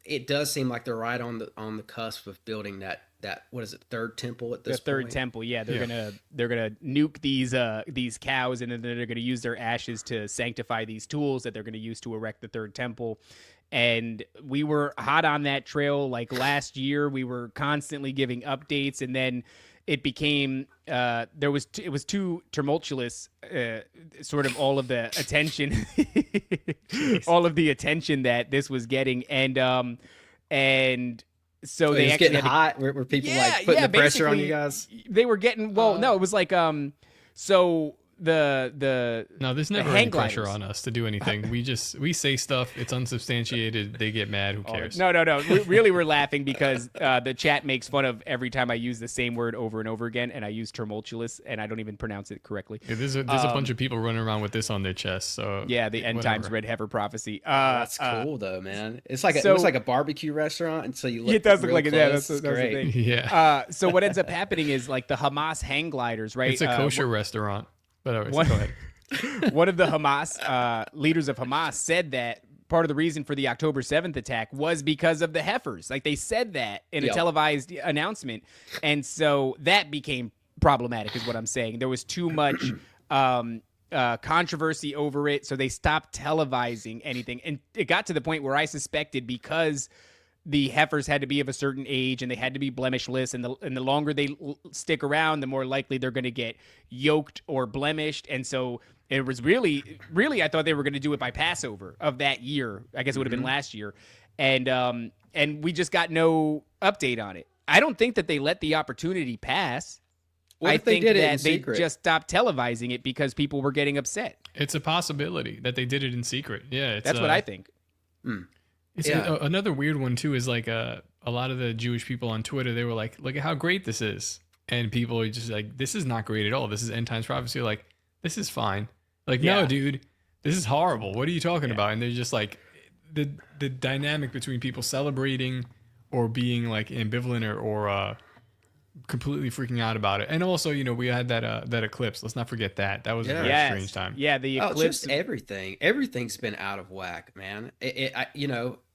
it does seem like they're right on the cusp of building that what is it, third temple at this point? The third temple, yeah. They're gonna nuke these cows, and then they're gonna use their ashes to sanctify these tools that they're gonna use to erect the third temple. And we were hot on that trail like last year. We were constantly giving updates, and then it became it was too tumultuous, sort of all of the attention that this was getting, and so they actually getting hot. Were people like putting the pressure on you guys? They were getting no, it was like so the no, there's never any pressure on us to do anything. We say stuff, it's unsubstantiated, they get mad, who cares? No. We're laughing because the chat makes fun of every time I use the same word over and over again, and I use tumultuous, and I don't even pronounce it correctly. Yeah, there's a bunch of people running around with this on their chest. So yeah, the end times red heifer prophecy. That's cool though, man. It's like it looks like a barbecue restaurant, and so you look. It does look like it. Yeah, that's great. The thing. Yeah. So what ends up happening is like the Hamas hang gliders, right? It's a kosher restaurant. But anyways, go ahead. One of the Hamas leaders of Hamas said that part of the reason for the October 7th attack was because of the heifers. Like they said that in a televised announcement. And so that became problematic is what I'm saying. There was too much controversy over it. So they stopped televising anything. And it got to the point where I suspected because the heifers had to be of a certain age and they had to be blemishless, and the longer they stick around, the more likely they're going to get yoked or blemished. And so it was really, I thought they were going to do it by Passover of that year. I guess it would have been last year. And we just got no update on it. I don't think that they let the opportunity pass. I think that they just stopped televising it because people were getting upset. It's a possibility that they did it in secret. Yeah. That's what I think. Another weird one too is like a lot of the Jewish people on Twitter, they were like, look at how great this is, and people are just like, this is not great at all, this is end times prophecy. Like, this is fine. Like, no dude, this is horrible, what are you talking about? And they're just like, the dynamic between people celebrating or being like ambivalent or completely freaking out about it. And also, we had that eclipse, let's not forget that was a very strange time. The eclipse, just everything's been out of whack, man.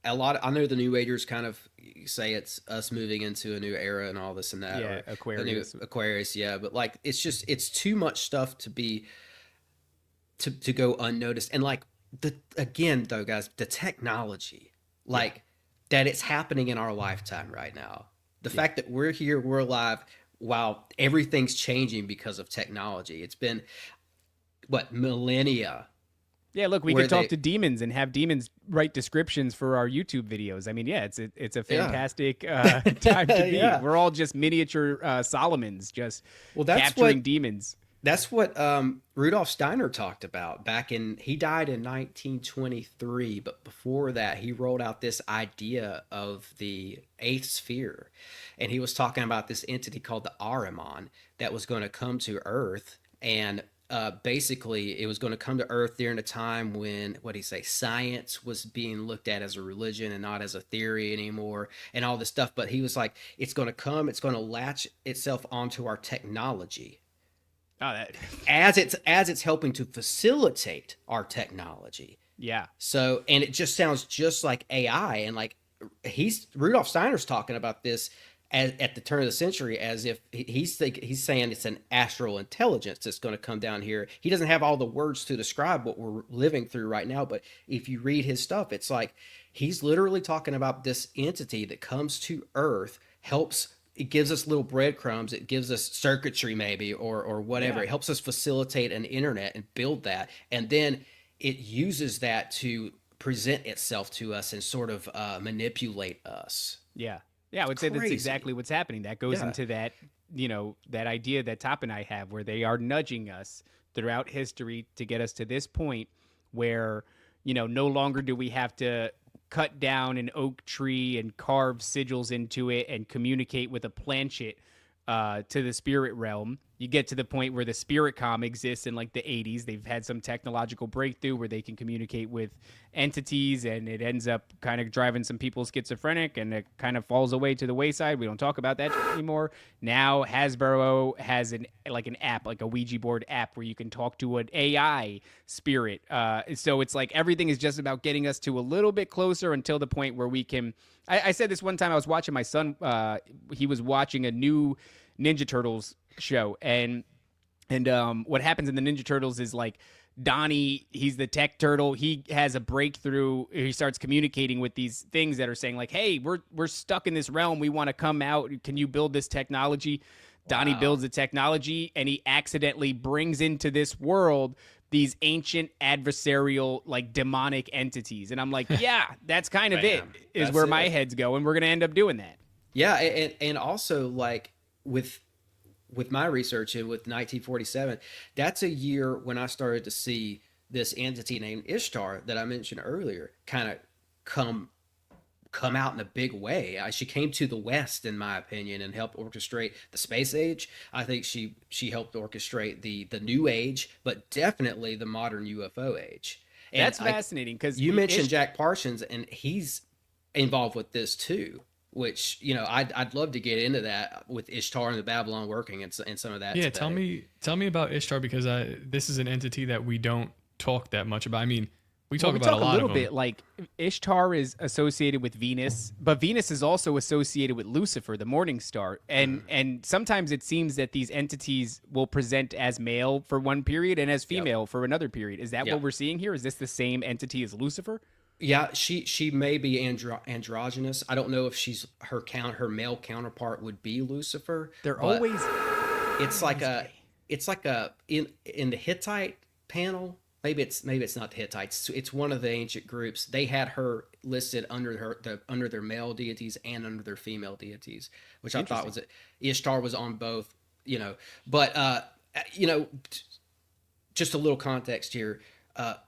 A lot I know the New Agers kind of say it's us moving into a new era and all this and that, Aquarius, but like it's too much stuff to be to go unnoticed. And like again though, guys, the technology, like that it's happening in our lifetime right now. The fact that we're here, we're alive, while everything's changing because of technology. It's been, millennia. Yeah, look, we could talk to demons and have demons write descriptions for our YouTube videos. I mean, it's a fantastic time to be. We're all just miniature Solomons, just capturing demons. That's what Rudolf Steiner talked about he died in 1923, but before that he rolled out this idea of the eighth sphere, and he was talking about this entity called the Ahriman that was going to come to Earth, and basically it was going to come to Earth during a time when, what do you say, science was being looked at as a religion and not as a theory anymore, and all this stuff. But he was like, it's going to come, it's going to latch itself onto our technology. Oh, that. As it's helping to facilitate our technology. Yeah. So, and it just sounds just like AI, and like Rudolf Steiner's talking about this at the turn of the century as if he's saying it's an astral intelligence that's going to come down here. He doesn't have all the words to describe what we're living through right now, but if you read his stuff, it's like he's literally talking about this entity that comes to Earth, it gives us little breadcrumbs. It gives us circuitry maybe, or whatever. Yeah. It helps us facilitate an internet and build that. And then it uses that to present itself to us and sort of manipulate us. Yeah. Yeah, I would say that's Crazy. exactly what's happening. That goes into that, that idea that Top and I have, where they are nudging us throughout history to get us to this point where, no longer do we have to cut down an oak tree and carve sigils into it and communicate with a planchet to the spirit realm. You get to the point where the spirit com exists in like the 80s. They've had some technological breakthrough where they can communicate with entities, and it ends up kind of driving some people schizophrenic, and it kind of falls away to the wayside. We don't talk about that anymore. Now Hasbro has an app, like a Ouija board app, where you can talk to an AI spirit. So it's like everything is just about getting us to a little bit closer until the point where we can. I said this one time. I was watching my son. He was watching a new Ninja Turtles show, and what happens in the Ninja Turtles is like Donnie, he's the tech turtle, he has a breakthrough. He starts communicating with these things that are saying like, hey, we're stuck in this realm, we want to come out, can you build this technology? Donnie builds the technology, and he accidentally brings into this world these ancient adversarial, like demonic entities. And I'm like, yeah, that's kind of it, is That's where it. my head's going. We're going to end up doing that. Yeah, and also like with my research and with 1947, that's a year when I started to see this entity named Ishtar that I mentioned earlier kind of come out in a big way. She came to the West, in my opinion, and helped orchestrate the space age. I think she helped orchestrate the new age, but definitely the modern UFO age. And That's fascinating, because you mentioned Jack Parsons, and he's involved with this too. Which, I'd love to get into that with Ishtar and the Babylon working and some of that. Yeah, today. tell me about Ishtar, because this is an entity that we don't talk that much about. I mean, we talk we about talk a lot little of them. bit. Like Ishtar is associated with Venus, but Venus is also associated with Lucifer, the morning star. And sometimes it seems that these entities will present as male for one period and as female for another period. Is that what we're seeing here? Is this the same entity as Lucifer? Yeah, she may be androgynous. I don't know if she's her male counterpart would be Lucifer. They're but always. It's like in the Hittite panel. Maybe it's not the Hittites. It's one of the ancient groups. They had her listed under their male deities and under their female deities, which I thought was Ishtar was on both. But just a little context here.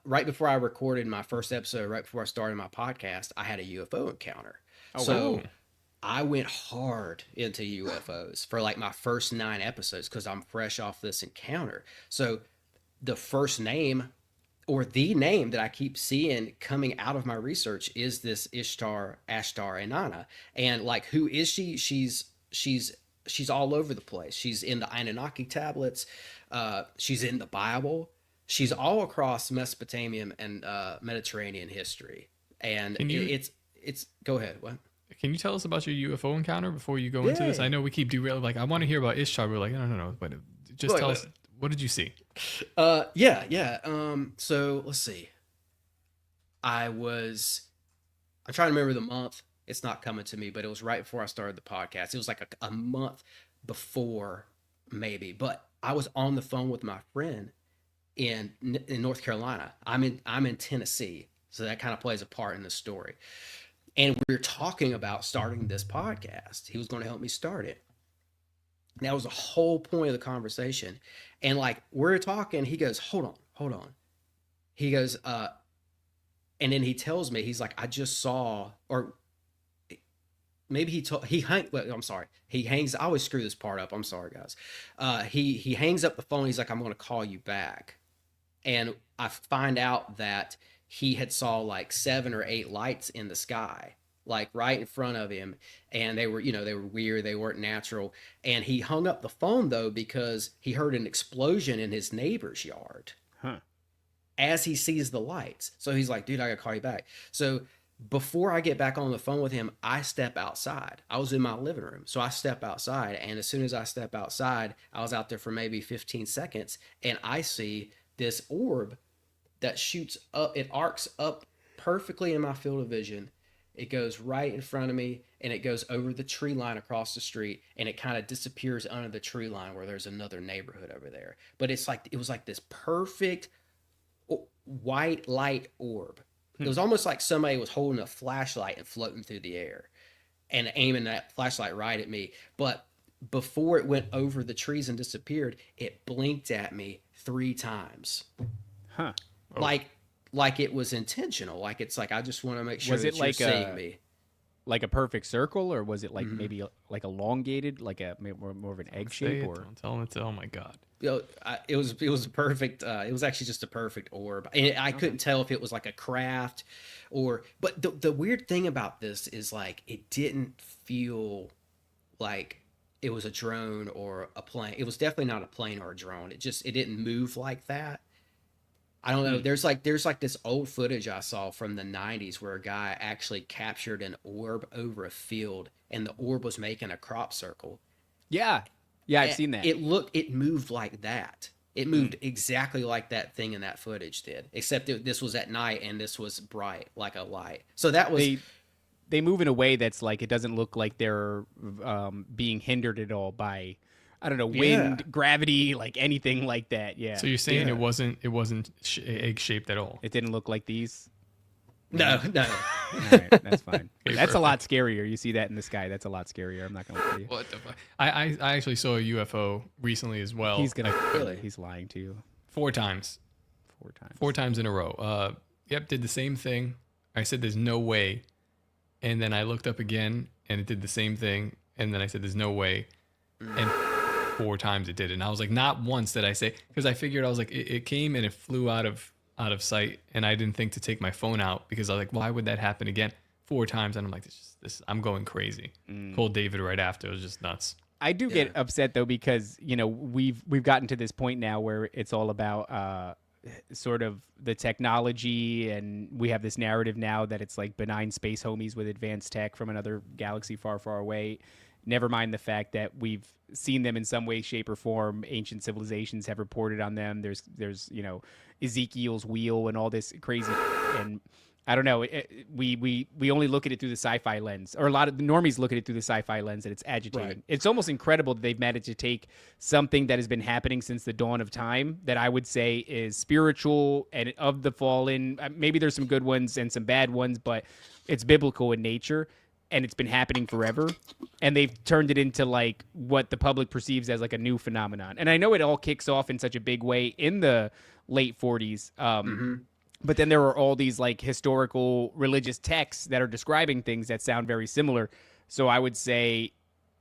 Right before I recorded my first episode, right before I started my podcast, I had a UFO encounter. Wow. I went hard into UFOs for like my first 9 episodes because I'm fresh off this encounter. So the first name, or the name that I keep seeing coming out of my research, is this Ishtar, Ashtar, Inanna. And like, who is she? She's all over the place. She's in the Anunnaki tablets. She's in the Bible. She's all across Mesopotamian and Mediterranean history. And it's go ahead. What? Can you tell us about your UFO encounter before you go into this? I know we keep derailing. Like, I want to hear about Ishtar. We're like, no. But just tell us, what did you see? Yeah. So let's see. I'm trying to remember the month. It's not coming to me, but it was right before I started the podcast. It was like a month before, maybe. But I was on the phone with my friend in North Carolina. I'm in Tennessee, so that kind of plays a part in the story. And we were talking about starting this podcast. He was going to help me start it. And that was the whole point of the conversation. And like, we're talking, he goes, hold on. He goes, and then he tells me, he's like, I just saw, or maybe I'm sorry. He hangs. I always screw this part up. I'm sorry, guys. He hangs up the phone. He's like, I'm going to call you back. And I find out that he had saw like 7 or 8 lights in the sky, like right in front of him. And they were, they were weird. They weren't natural. And he hung up the phone though, because he heard an explosion in his neighbor's yard as he sees the lights. So he's like, dude, I gotta call you back. So before I get back on the phone with him, I step outside. I was in my living room. So I step outside. And as soon as I step outside, I was out there for maybe 15 seconds. And I see this orb that shoots up. It arcs up perfectly in my field of vision. It goes right in front of me, and it goes over the tree line across the street, and it kind of disappears under the tree line where there's another neighborhood over there. But it was like this perfect white light orb. It was almost like somebody was holding a flashlight and floating through the air and aiming that flashlight right at me. But before it went over the trees and disappeared, it blinked at me 3 times. Huh. Oh. Like it was intentional. Like it's like, I just want to make sure was it that like you're seeing me. Like a perfect circle, or was it like maybe like elongated, like a more of an egg shape? Or don't tell him it's, oh my God. It was perfect. It was actually just a perfect orb. And I couldn't tell if it was like a craft but the weird thing about this is like, it didn't feel like it was a drone or a plane. It was definitely not a plane or a drone. It didn't move like that. I don't know. There's like this old footage I saw from the 90s where a guy actually captured an orb over a field, and the orb was making a crop circle. Yeah, I've seen that. It moved like that. It moved exactly like that thing in that footage did, except this was at night and this was bright like a light. So that was they move in a way that's like, it doesn't look like they're being hindered at all by, I don't know, wind, gravity, like anything like that. Yeah. So you're saying it wasn't egg shaped at all? It didn't look like these? No. All right, that's fine. Okay, that's a lot scarier. You see that in the sky. That's a lot scarier. I'm not going to lie to you. What the fuck? I actually saw a UFO recently as well. He's lying to you. 4 times. 4 times. 4 times in a row. Did the same thing. I said there's no way. And then I looked up again and it did the same thing. And then I said there's no way. And 4 times it did. And I was like, not once did I say, because I figured, I was like, it came and it flew out of sight, and I didn't think to take my phone out because I was like, why would that happen again 4 times? And I'm like, this I'm going crazy. Called David right after. It was just nuts. I do get upset though, because we've gotten to this point now where it's all about sort of the technology, and we have this narrative now that it's like benign space homies with advanced tech from another galaxy far, far away. Never mind the fact that we've seen them in some way, shape, or form. Ancient civilizations have reported on them. There's Ezekiel's wheel and all this crazy. And I don't know. We only look at it through the sci-fi lens, or a lot of the normies look at it through the sci-fi lens, and it's agitating. Right. It's almost incredible that they've managed to take something that has been happening since the dawn of time, that I would say is spiritual and of the fallen. Maybe there's some good ones and some bad ones, but it's biblical in nature. And it's been happening forever, and they've turned it into like what the public perceives as like a new phenomenon. And I know it all kicks off in such a big way in the late 40s. But then there are all these like historical religious texts that are describing things that sound very similar. So I would say,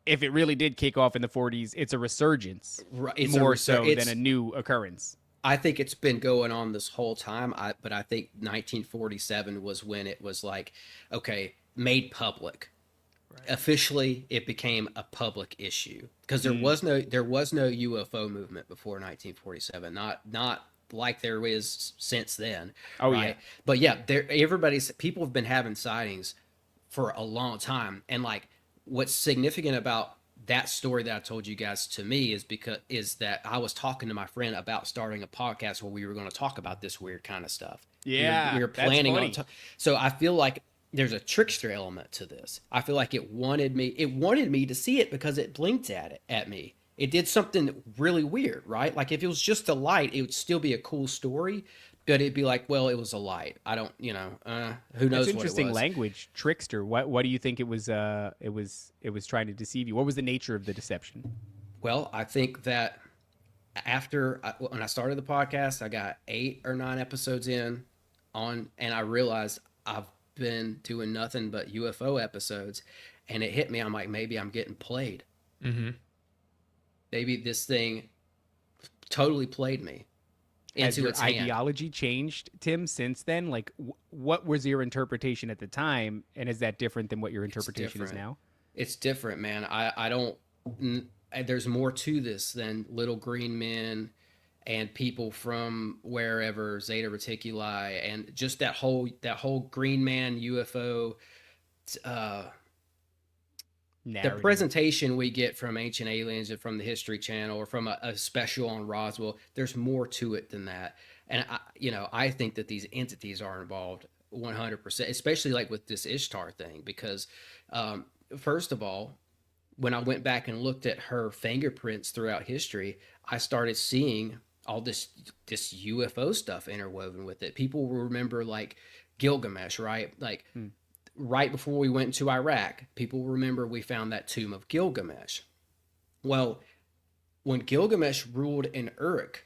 if it really did kick off in the 40s, it's a resurgence, more so than a new occurrence. I think it's been going on this whole time. But I think 1947 was when it was like, okay, made public. Right. Officially, it became a public issue, because there was no UFO movement before 1947. Not like there is since then. Oh right? Yeah. But yeah, people have been having sightings for a long time, and like, what's significant about that story that I told you guys, to me, is that I was talking to my friend about starting a podcast where we were going to talk about this weird kind of stuff. Yeah, we were planning on. So I feel like there's a trickster element to this. I feel like it wanted me to see it because it blinked at me. It did something really weird, right? Like, if it was just a light, it would still be a cool story, but it'd be like, well, it was a light. I don't, who knows what it was. It's interesting language, trickster. What do you think it was trying to deceive you? What was the nature of the deception? Well, I think that when I started the podcast, I got 8 or 9 episodes in and I realized I've been doing nothing but UFO episodes, and it hit me. I'm like, maybe I'm getting played. Mm-hmm. Maybe this thing totally played me Has into your its hand. ideology changed, Tim, since then? Like, what was your interpretation at the time, and is that different than what your interpretation is now? It's different, man. I don't. There's more to this than little green men and people from wherever, Zeta Reticuli, and just that whole green man UFO. The presentation we get from Ancient Aliens and from the History Channel or from a special on Roswell, there's more to it than that. And I think that these entities are involved 100%, especially like with this Ishtar thing, because first of all, when I went back and looked at her fingerprints throughout history, I started seeing all this UFO stuff interwoven with it. People will remember like Gilgamesh, right? Like right before we went into Iraq, people remember we found that tomb of Gilgamesh. Well, when Gilgamesh ruled in Uruk,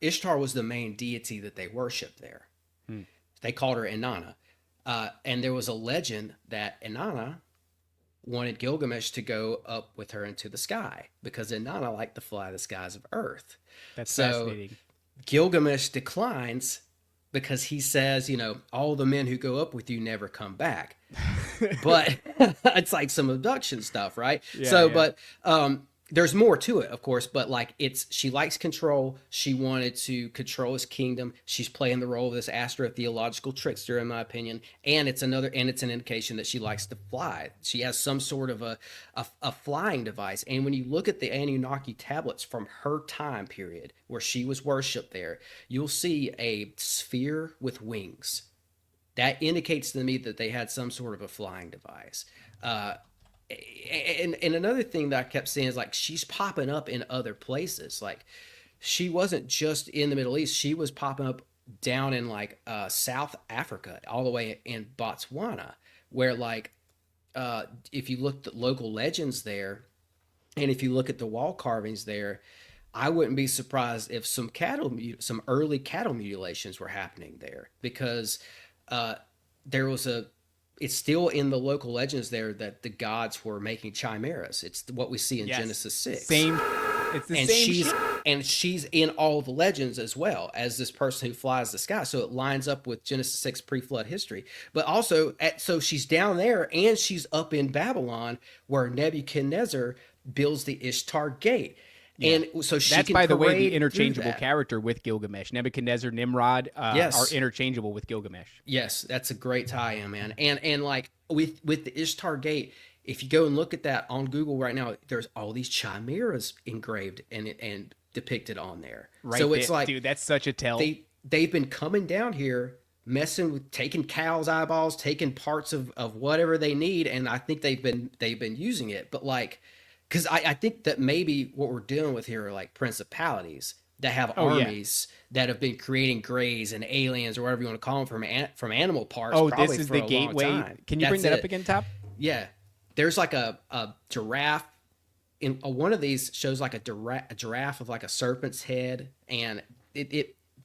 Ishtar was the main deity that they worshipped there. They called her Inanna. And there was a legend that Inanna wanted Gilgamesh to go up with her into the sky because Inanna liked to fly the skies of Earth. That's fascinating. Gilgamesh declines because he says, all the men who go up with you never come back. But it's like some abduction stuff, right? But there's more to it, of course, but like she likes control. She wanted to control his kingdom. She's playing the role of this astrotheological trickster, in my opinion. And it's an indication that she likes to fly. She has some sort of a flying device. And when you look at the Anunnaki tablets from her time period where she was worshipped there, you'll see a sphere with wings. That indicates to me that they had some sort of a flying device. And another thing that I kept seeing is like she's popping up in other places. Like she wasn't just in the Middle East. She was popping up down in like South Africa, all the way in Botswana, where like if you look at local legends there, and if you look at the wall carvings there, I wouldn't be surprised if some early cattle mutilations were happening there, because there was it's still in the local legends there that the gods were making chimeras. It's what we see in Genesis 6. It's the same shit. And she's in all the legends as well as this person who flies the sky. So it lines up with Genesis 6 pre-flood history. But also, so she's down there and she's up in Babylon where Nebuchadnezzar builds the Ishtar Gate. Yeah. And so that's, by the way, the interchangeable character with Gilgamesh. Nebuchadnezzar, Nimrod are interchangeable with Gilgamesh. Yes, that's a great tie-in, man. And like with the Ishtar Gate, if you go and look at that on Google right now, there's all these chimeras engraved and depicted on there. Right. So it's like, dude, that's such a tell. They've been coming down here, messing with, taking cows' eyeballs, taking parts of whatever they need, and I think they've been using it. But like, because I think that maybe what we're dealing with here are like principalities that have armies that have been creating greys and aliens or whatever you want to call them from animal parts. This is the gateway. Can you bring that up again, Top? Yeah. There's like a giraffe. In one of these shows like a giraffe with like a serpent's head, and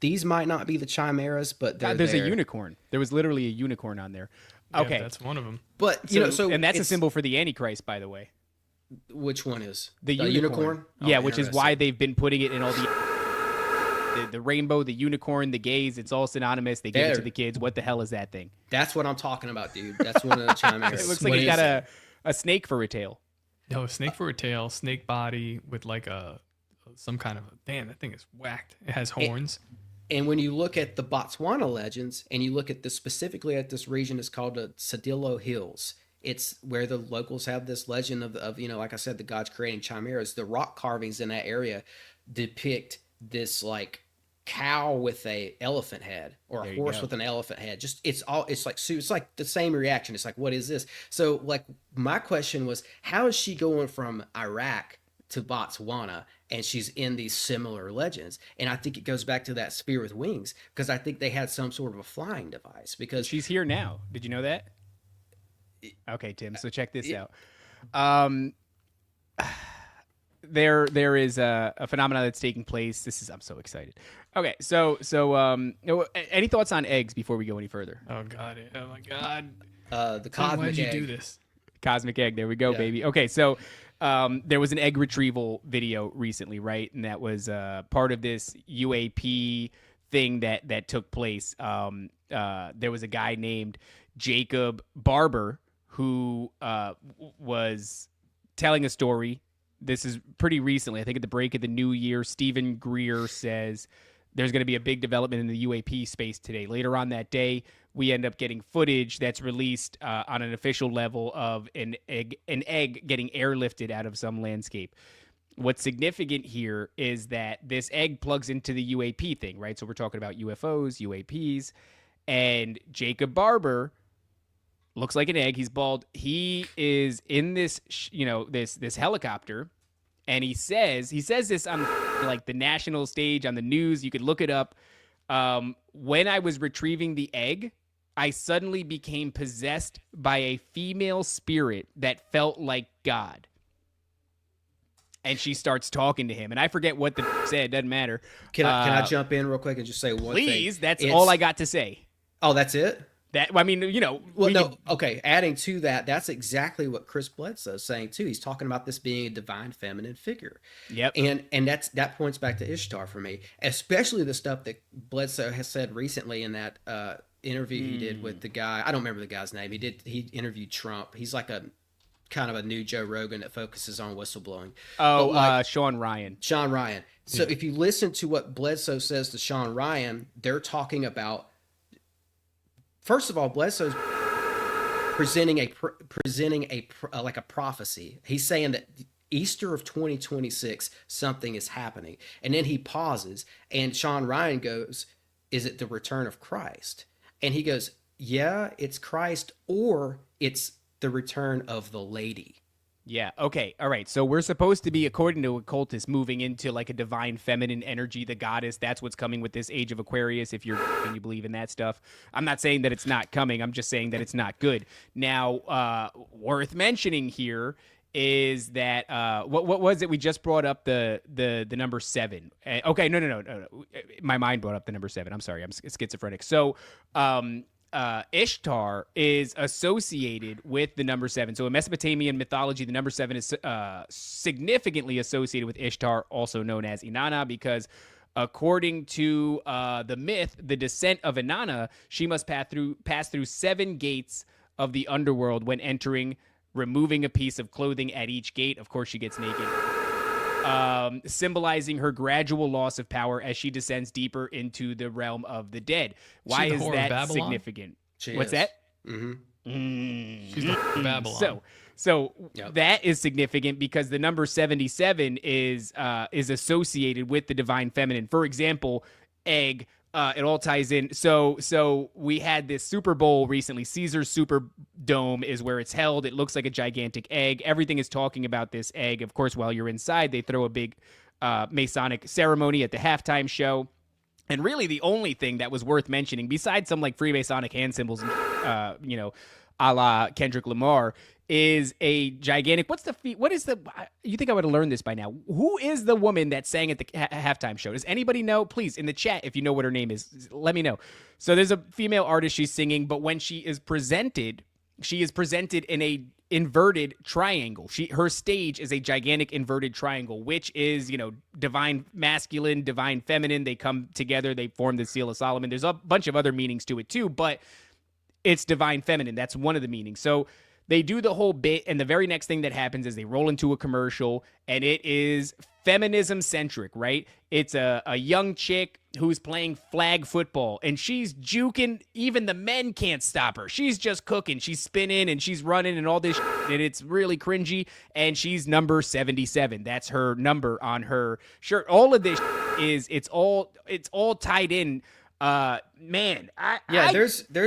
these might not be the chimeras, but there's a unicorn. There was literally a unicorn on there. Okay, yeah, that's one of them. But and that's a symbol for the Antichrist, by the way. Which one is the unicorn? Yeah, which is why they've been putting it in all the rainbow, the unicorn, the gays. It's all synonymous. They give it to the kids. What the hell is that thing? That's what I'm talking about, dude. That's one of the chimeras. It looks like it's got a snake for a tail. No, a snake for a tail, snake body with like some kind of damn. That thing is whacked. It has horns. And when you look at the Botswana legends, and you look at this specifically at this region, it's called the Sadillo Hills. It's where the locals have this legend of like I said, the gods creating chimeras. The rock carvings in that area depict this like cow with a elephant head or a horse with an elephant head. Just it's like the same reaction. It's like, what is this? So like my question was, how is she going from Iraq to Botswana and she's in these similar legends? And I think it goes back to that sphere with wings, because I think they had some sort of a flying device, because she's here now. Did you know that? Okay, Tim. So check this out. There is a phenomenon that's taking place. I'm so excited. Okay, so any thoughts on eggs before we go any further? Oh God! Oh my God! The cosmic Why did you egg. do this? Cosmic egg. There we go, baby. Okay, so there was an egg retrieval video recently, right? And that was part of this UAP thing that took place. There was a guy named Jacob Barber who was telling a story. This is pretty recently. I think at the break of the new year, Stephen Greer says there's going to be a big development in the UAP space today. Later on that day, we end up getting footage that's released on an official level of an egg getting airlifted out of some landscape. What's significant here is that this egg plugs into the UAP thing, right? So we're talking about UFOs, UAPs, and Jacob Barber looks like an egg. He's bald. He is in this, this helicopter, and he says this on like the national stage on the news. You could look it up. When I was retrieving the egg, I suddenly became possessed by a female spirit that felt like God. And she starts talking to him, and I forget what the said. Doesn't matter. Can I jump in real quick and just say one thing? Please. That's all I got to say. Oh, that's it? Okay. Adding to that, that's exactly what Chris Bledsoe's saying too. He's talking about this being a divine feminine figure. Yep. And that points back to Ishtar for me, especially the stuff that Bledsoe has said recently in that interview he did with the guy. I don't remember the guy's name. He interviewed Trump. He's like a kind of a new Joe Rogan that focuses on whistleblowing. Sean Ryan. Sean Ryan. So if you listen to what Bledsoe says to Sean Ryan, they're talking about. First of all, Bledsoe's presenting like a prophecy. He's saying that Easter of 2026, something is happening. And then he pauses, and Sean Ryan goes, is it the return of Christ? And he goes, yeah, it's Christ, or it's the return of the lady. Yeah. Okay. All right. So we're supposed to be, according to occultists, moving into like a divine feminine energy, the goddess. That's what's coming with this age of Aquarius. If you believe in that stuff, I'm not saying that it's not coming. I'm just saying that it's not good. Now, worth mentioning here is that what was it? We just brought up the number 7. Okay. No. My mind brought up the number 7. I'm sorry. I'm schizophrenic. So, Ishtar is associated with the number 7. So in Mesopotamian mythology, the number 7 is significantly associated with Ishtar, also known as Inanna, because according to the myth, the descent of Inanna, she must pass through 7 gates of the underworld when entering, removing a piece of clothing at each gate. Of course, she gets naked. Symbolizing her gradual loss of power as she descends deeper into the realm of the dead. Why is that significant? What's that? Mm-hmm. She's the Babylon. So that is significant because the number 77 is associated with the divine feminine. For example, egg. It all ties in. So we had this Super Bowl recently. Caesar's Superdome is where it's held. It looks like a gigantic egg. Everything is talking about this egg. Of course, while you're inside, they throw a big Masonic ceremony at the halftime show. And really the only thing that was worth mentioning, besides some like Freemasonic hand symbols, a la Kendrick Lamar, is a gigantic. You think I would have learned this by now? Who is the woman that sang at the halftime show? Does anybody know? Please, in the chat, if you know what her name is, let me know. So there's a female artist, she's singing, but when she is presented in a inverted triangle. Her stage is a gigantic inverted triangle, which is, divine masculine, divine feminine. They come together, they form the Seal of Solomon. There's a bunch of other meanings to it too, but it's divine feminine. That's one of the meanings. So they do the whole bit, and the very next thing that happens is they roll into a commercial, and it is feminism-centric, right? It's a young chick who's playing flag football, and she's juking. Even the men can't stop her. She's just cooking. She's spinning, and she's running, and all this shit, and it's really cringy, and she's number 77. That's her number on her shirt. All of this it's all tied in. There's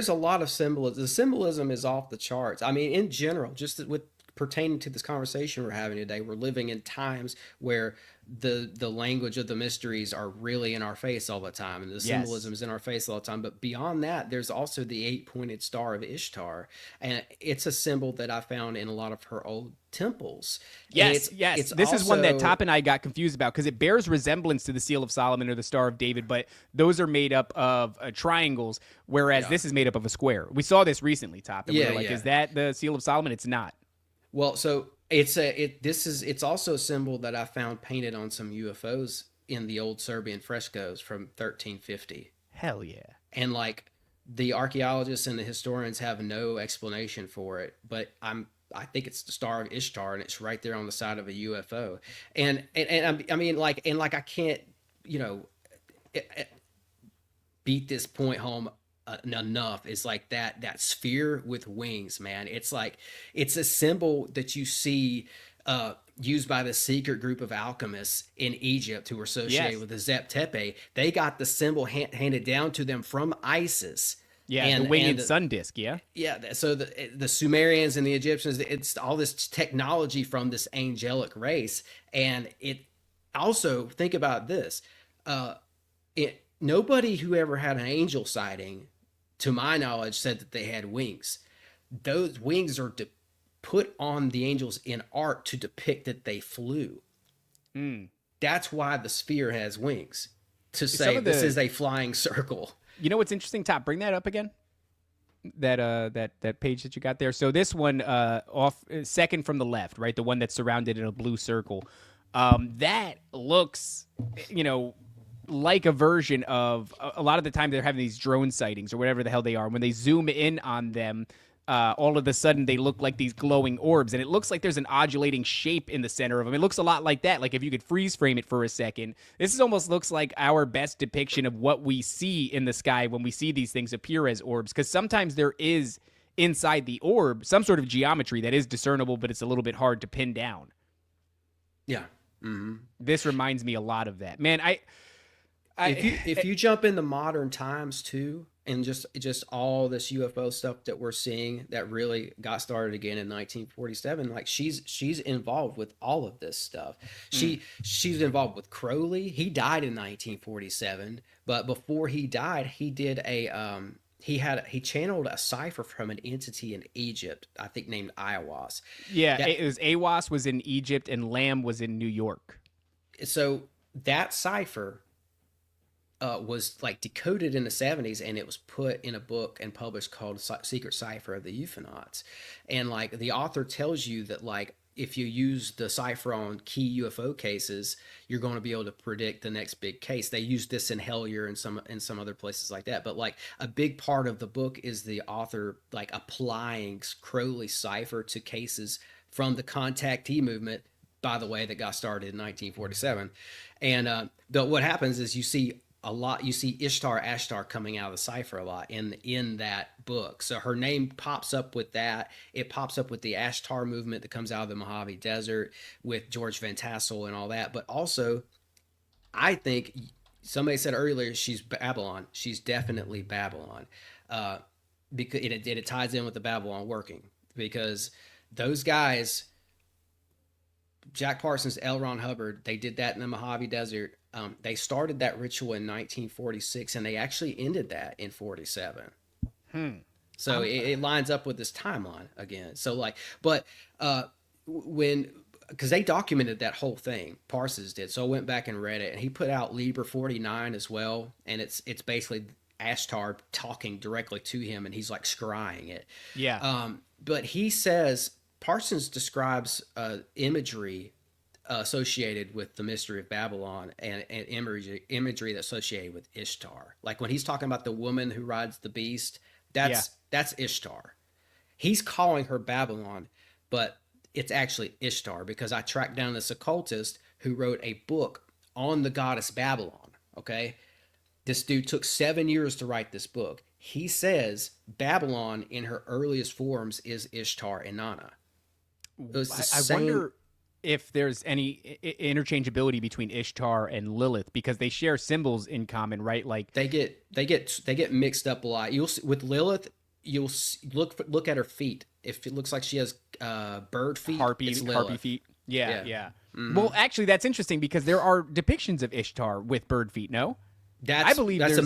a lot of symbolism. The symbolism is off the charts. I mean, in general, just with pertaining to this conversation we're having today, we're living in times where the language of the mysteries are really in our face all the time, and the symbolism is in our face all the time. But beyond that, there's also the 8-pointed star of Ishtar, and it's a symbol that I found in a lot of her old temples. Yes. This is one that Top and I got confused about because it bears resemblance to the Seal of Solomon or the Star of David, but those are made up of triangles, whereas this is made up of a square. We saw this recently, Top, and we were like, is that the Seal of Solomon? It's not. Well, so it's also a symbol that I found painted on some UFOs in the old Serbian frescoes from 1350. Hell yeah. And like the archaeologists and the historians have no explanation for it, but I think it's the Star of Ishtar, and it's right there on the side of a UFO. I mean, like, I can't, you know, beat this point home enough. Is like that sphere with wings, man. It's like it's a symbol that you see used by the secret group of alchemists in Egypt who were associated with the Zep Tepe. They got the symbol handed down to them from Isis. Yeah, the winged sun disk, yeah? Yeah, so the Sumerians and the Egyptians, it's all this technology from this angelic race. And it also, think about this, nobody who ever had an angel sighting, to my knowledge, said that they had wings. Those wings are put on the angels in art to depict that they flew. That's why the sphere has wings, to say this is a flying circle. You know what's interesting, Top? Bring that up again. That page that you got there. So this one, off second from the left, right? The one that's surrounded in a blue circle. That looks, you know, like a version of a lot of the time they're having these drone sightings or whatever the hell they are. When they zoom in on them, all of a sudden they look like these glowing orbs, and it looks like there's an undulating shape in the center of them. It looks a lot like that. Like if you could freeze frame it for a second, this almost looks like our best depiction of what we see in the sky when we see these things appear as orbs. Because sometimes there is inside the orb some sort of geometry that is discernible, but it's a little bit hard to pin down. Yeah. Mm-hmm. This reminds me a lot of that, man. If you jump into modern times too, and just all this UFO stuff that we're seeing that really got started again in 1947, like she's involved with all of this stuff. She's involved with Crowley. He died in 1947, but before he died, he did he channeled a cipher from an entity in Egypt, I think named Aiwass. Yeah, it was Aiwass was in Egypt and Lamb was in New York. So that cipher was like decoded in the 70s, and it was put in a book and published called Secret Cipher of the UFOnauts. And like the author tells you that like if you use the cipher on key UFO cases, you're going to be able to predict the next big case. They use this in Hellier and some other places like that. But like a big part of the book is the author like applying Crowley's cipher to cases from the contactee movement, by the way, that got started in 1947. And but what happens is you see Ishtar, Ashtar coming out of the cipher a lot in that book. So her name pops up with that. It pops up with the Ashtar movement that comes out of the Mojave Desert with George Van Tassel and all that. But also, I think somebody said earlier she's Babylon. She's definitely Babylon, because it ties in with the Babylon working, because those guys, Jack Parsons, L. Ron Hubbard, they did that in the Mojave Desert. They started that ritual in 1946, and they actually ended that in 47. So it lines up with this timeline again. So like, but because they documented that whole thing, Parsons did. So I went back and read it, and he put out Liber 49 as well, and it's basically Ashtar talking directly to him, and he's like scrying it. Yeah. But he says Parsons describes imagery associated with the mystery of Babylon and imagery that's associated with Ishtar. Like when he's talking about the woman who rides the beast, that's Ishtar. He's calling her Babylon, but it's actually Ishtar, because I tracked down this occultist who wrote a book on the goddess Babylon. Okay. This dude took 7 years to write this book. He says Babylon in her earliest forms is Ishtar Inanna. I wonder if there's any interchangeability between Ishtar and Lilith, because they share symbols in common, right? Like they get mixed up a lot. You'll see, with Lilith, you'll look at her feet. If it looks like she has bird feet, harpy feet. Yeah. Mm-hmm. Well, actually, that's interesting because there are depictions of Ishtar with bird feet. No. I believe that's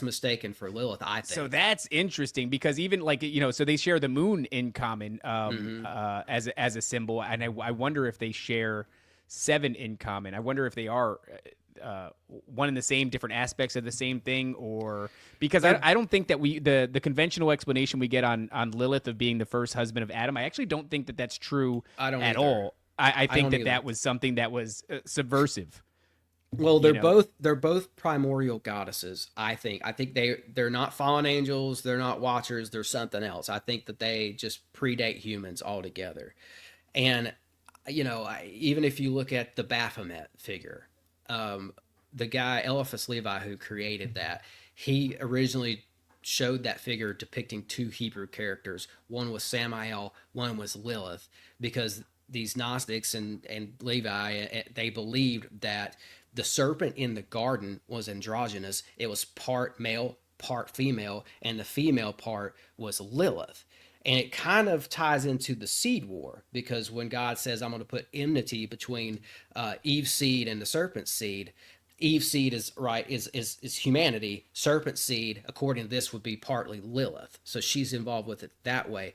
mistaken for Lilith, I think. So that's interesting because even like, you know, so they share the moon in common as a symbol, and I wonder if they share 7 in common. I wonder if they are one and the same, different aspects of the same thing, or because I don't think that the conventional explanation we get on Lilith of being the first husband of Adam, I actually don't think that that's true I don't at either. all. I think don't that either. was something that was subversive. Well, they're both primordial goddesses. I think they're not fallen angels. They're not watchers. They're something else. I think that they just predate humans altogether. And even if you look at the Baphomet figure, the guy Eliphas Levi who created that, he originally showed that figure depicting two Hebrew characters. One was Samael, one was Lilith, because these Gnostics and Levi, they believed that the serpent in the garden was androgynous. It was part male, part female, and the female part was Lilith. And it kind of ties into the seed war, because when God says, I'm going to put enmity between Eve's seed and the serpent's seed, Eve's seed is humanity. Serpent's seed, according to this, would be partly Lilith. So she's involved with it that way.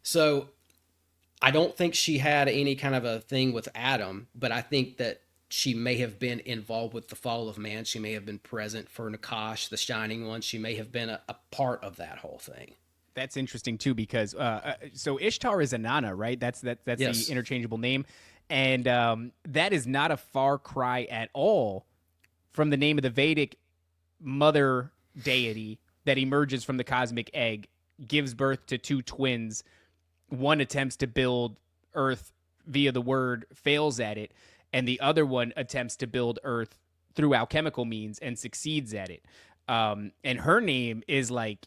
So I don't think she had any kind of a thing with Adam, but I think that she may have been involved with the fall of man. She may have been present for Nakash, the Shining One. She may have been a part of that whole thing. That's interesting too, because so Ishtar is Inanna, right? That's Yes. the interchangeable name, and that is not a far cry at all from the name of the Vedic mother deity that emerges from the cosmic egg, gives birth to two twins. One attempts to build Earth via the word, fails at it, and the other one attempts to build Earth through alchemical means and succeeds at it. And her name is like,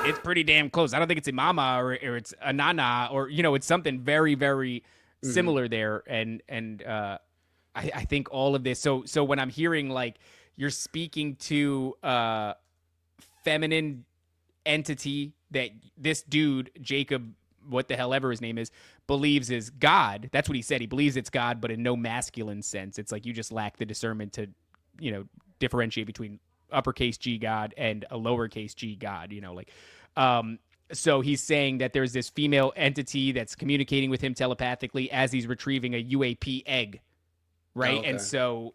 it's pretty damn close. I don't think it's Imama or it's Anana or, it's something very, very similar there. And I think all of this. So when I'm hearing like you're speaking to a feminine entity that this dude, Jacob, what the hell ever his name is, believes is God. That's what he said. He believes it's God, but in no masculine sense. It's like you just lack the discernment to, differentiate between uppercase G God and a lowercase G God, so he's saying that there's this female entity that's communicating with him telepathically as he's retrieving a UAP egg. Right. Oh, okay. And so,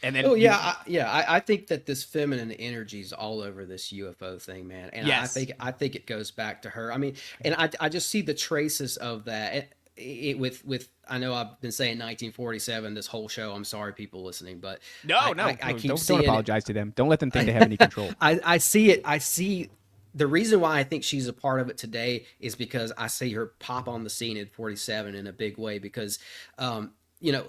and then, I think that this feminine energy is all over this UFO thing, man. And Yes. I think it goes back to her. I mean, and I just see the traces of that. With I know I've been saying 1947 this whole show. I'm sorry, people listening, but I keep don't seeing apologize to them. Don't let them think they have any control. I see it. I see the reason why I think she's a part of it today is because I see her pop on the scene in 47 in a big way. Because, let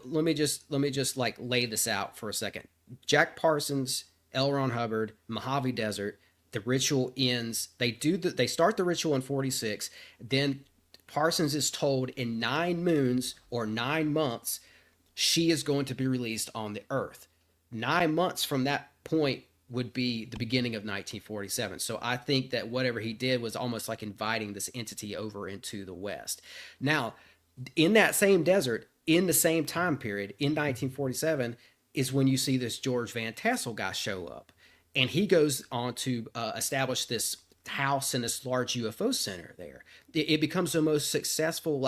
me just like lay this out for a second. Jack Parsons, L. Ron Hubbard, Mojave Desert. The ritual ends. They start the ritual in 46. Then Parsons is told in 9 moons or 9 months, she is going to be released on the earth. 9 months from that point would be the beginning of 1947. So I think that whatever he did was almost like inviting this entity over into the West. Now, in that same desert, in the same time period, in 1947, is when you see this George Van Tassel guy show up. And he goes on to establish this house and this large UFO center there. It becomes the most successful,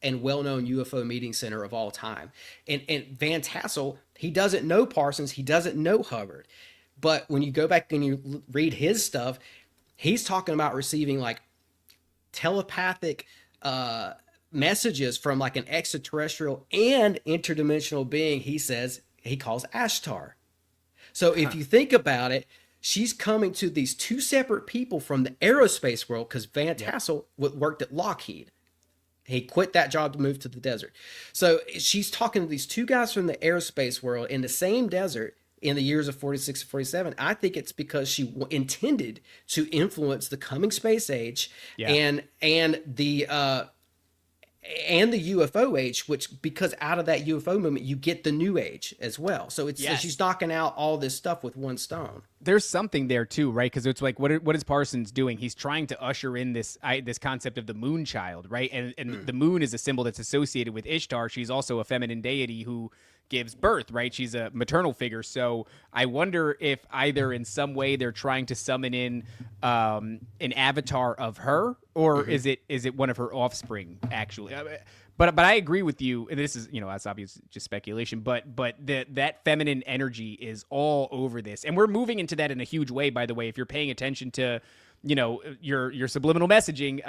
and well-known UFO meeting center of all time. And Van Tassel, he doesn't know Parsons, he doesn't know Hubbard. But when you go back and you read his stuff, he's talking about receiving telepathic messages from an extraterrestrial and interdimensional being he calls Ishtar. So if you think about it, she's coming to these two separate people from the aerospace world, because Van Tassel worked at Lockheed. He quit that job to move to the desert. So she's talking to these two guys from the aerospace world in the same desert in the years of 46 and 47. I think it's because she intended to influence the coming space age and the UFO age, which, because out of that UFO movement, you get the new age as well. So it's she's knocking out all this stuff with one stone. There's something there too, right? Because it's like, what is Parsons doing? He's trying to usher in this concept of the moon child, right? And the moon is a symbol that's associated with Ishtar. She's also a feminine deity who gives birth, right? She's a maternal figure. So I wonder if either in some way they're trying to summon in an avatar of her, or is it one of her offspring, actually? But I agree with you, and this is, that's obvious, just speculation. But that feminine energy is all over this, and we're moving into that in a huge way. By the way, if you're paying attention to, your subliminal messaging,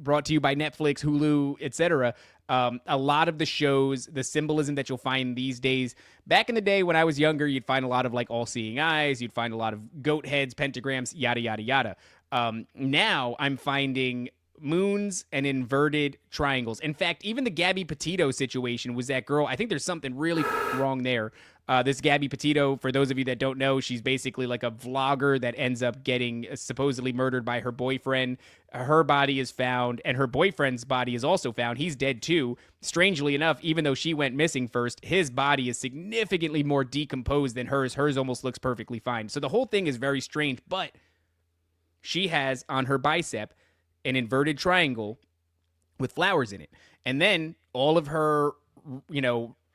brought to you by Netflix, Hulu, etc. A lot of the shows, the symbolism that you'll find these days. Back in the day when I was younger, you'd find a lot of like all-seeing eyes. You'd find a lot of goat heads, pentagrams, yada yada yada. Now I'm finding moons and inverted triangles. In fact, even the Gabby Petito situation was that girl. I think there's something really wrong there. This Gabby Petito, for those of you that don't know, she's basically like a vlogger that ends up getting supposedly murdered by her boyfriend. Her body is found, and her boyfriend's body is also found. He's dead too. Strangely enough, even though she went missing first, his body is significantly more decomposed than hers. Hers almost looks perfectly fine. So the whole thing is very strange, but she has on her bicep an inverted triangle with flowers in it. And then all of her,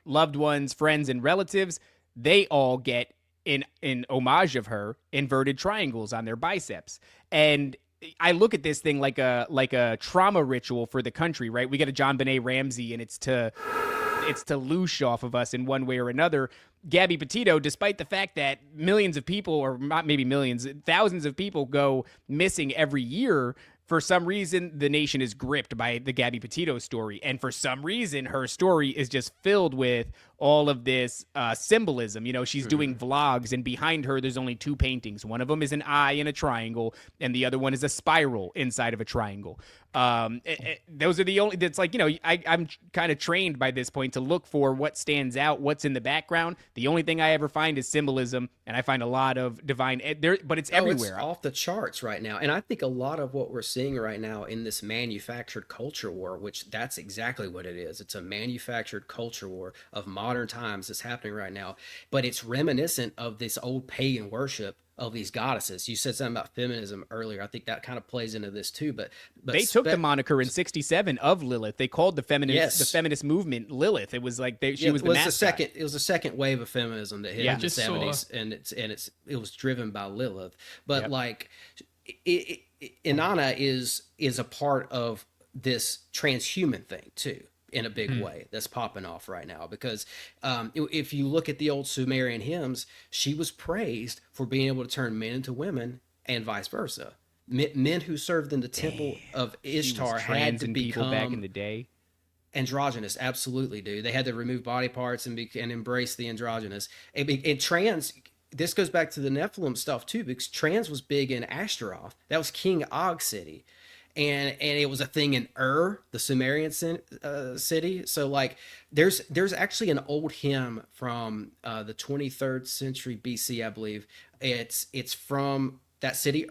loved ones, friends, and relatives, they all get in homage of her inverted triangles on their biceps. And I look at this thing like a trauma ritual for the country, right? We got a John Benet Ramsey, and it's to loosh off of us in one way or another. Gabby Petito, despite the fact that millions of people, or not maybe millions, thousands of people go missing every year, for some reason, the nation is gripped by the Gabby Petito story. And for some reason, her story is just filled with all of this symbolism. She's doing vlogs, and behind her, there's only two paintings. One of them is an eye in a triangle, and the other one is a spiral inside of a triangle. Those are the only, that's like, I'm kind of trained by this point to look for what stands out, what's in the background. The only thing I ever find is symbolism, and I find a lot of divine there, but it's everywhere. It's off the charts right now. And I think a lot of what we're seeing right now in this manufactured culture war, which that's exactly what it is. It's a manufactured culture war of modern times that's happening right now, but it's reminiscent of this old pagan worship of these goddesses. You said something about feminism earlier. I think that kind of plays into this too. But they took the moniker in '67 of Lilith. They called the feminist movement Lilith. It was like she was the mascot. It was the second wave of feminism that hit in the '70s, and it was driven by Lilith. But Inanna is a part of this transhuman thing too, in a big way that's popping off right now, because if you look at the old Sumerian hymns, she was praised for being able to turn men into women and vice versa. Men who served in the temple of Ishtar had to become back in the day androgynous. Absolutely, dude. They had to remove body parts and embrace the androgynous. And trans, this goes back to the Nephilim stuff too, because trans was big in Ashtaroth. That was King Og city. And it was a thing in the Sumerian city. So like there's actually an old hymn from the 23rd century BC, I believe. It's from that city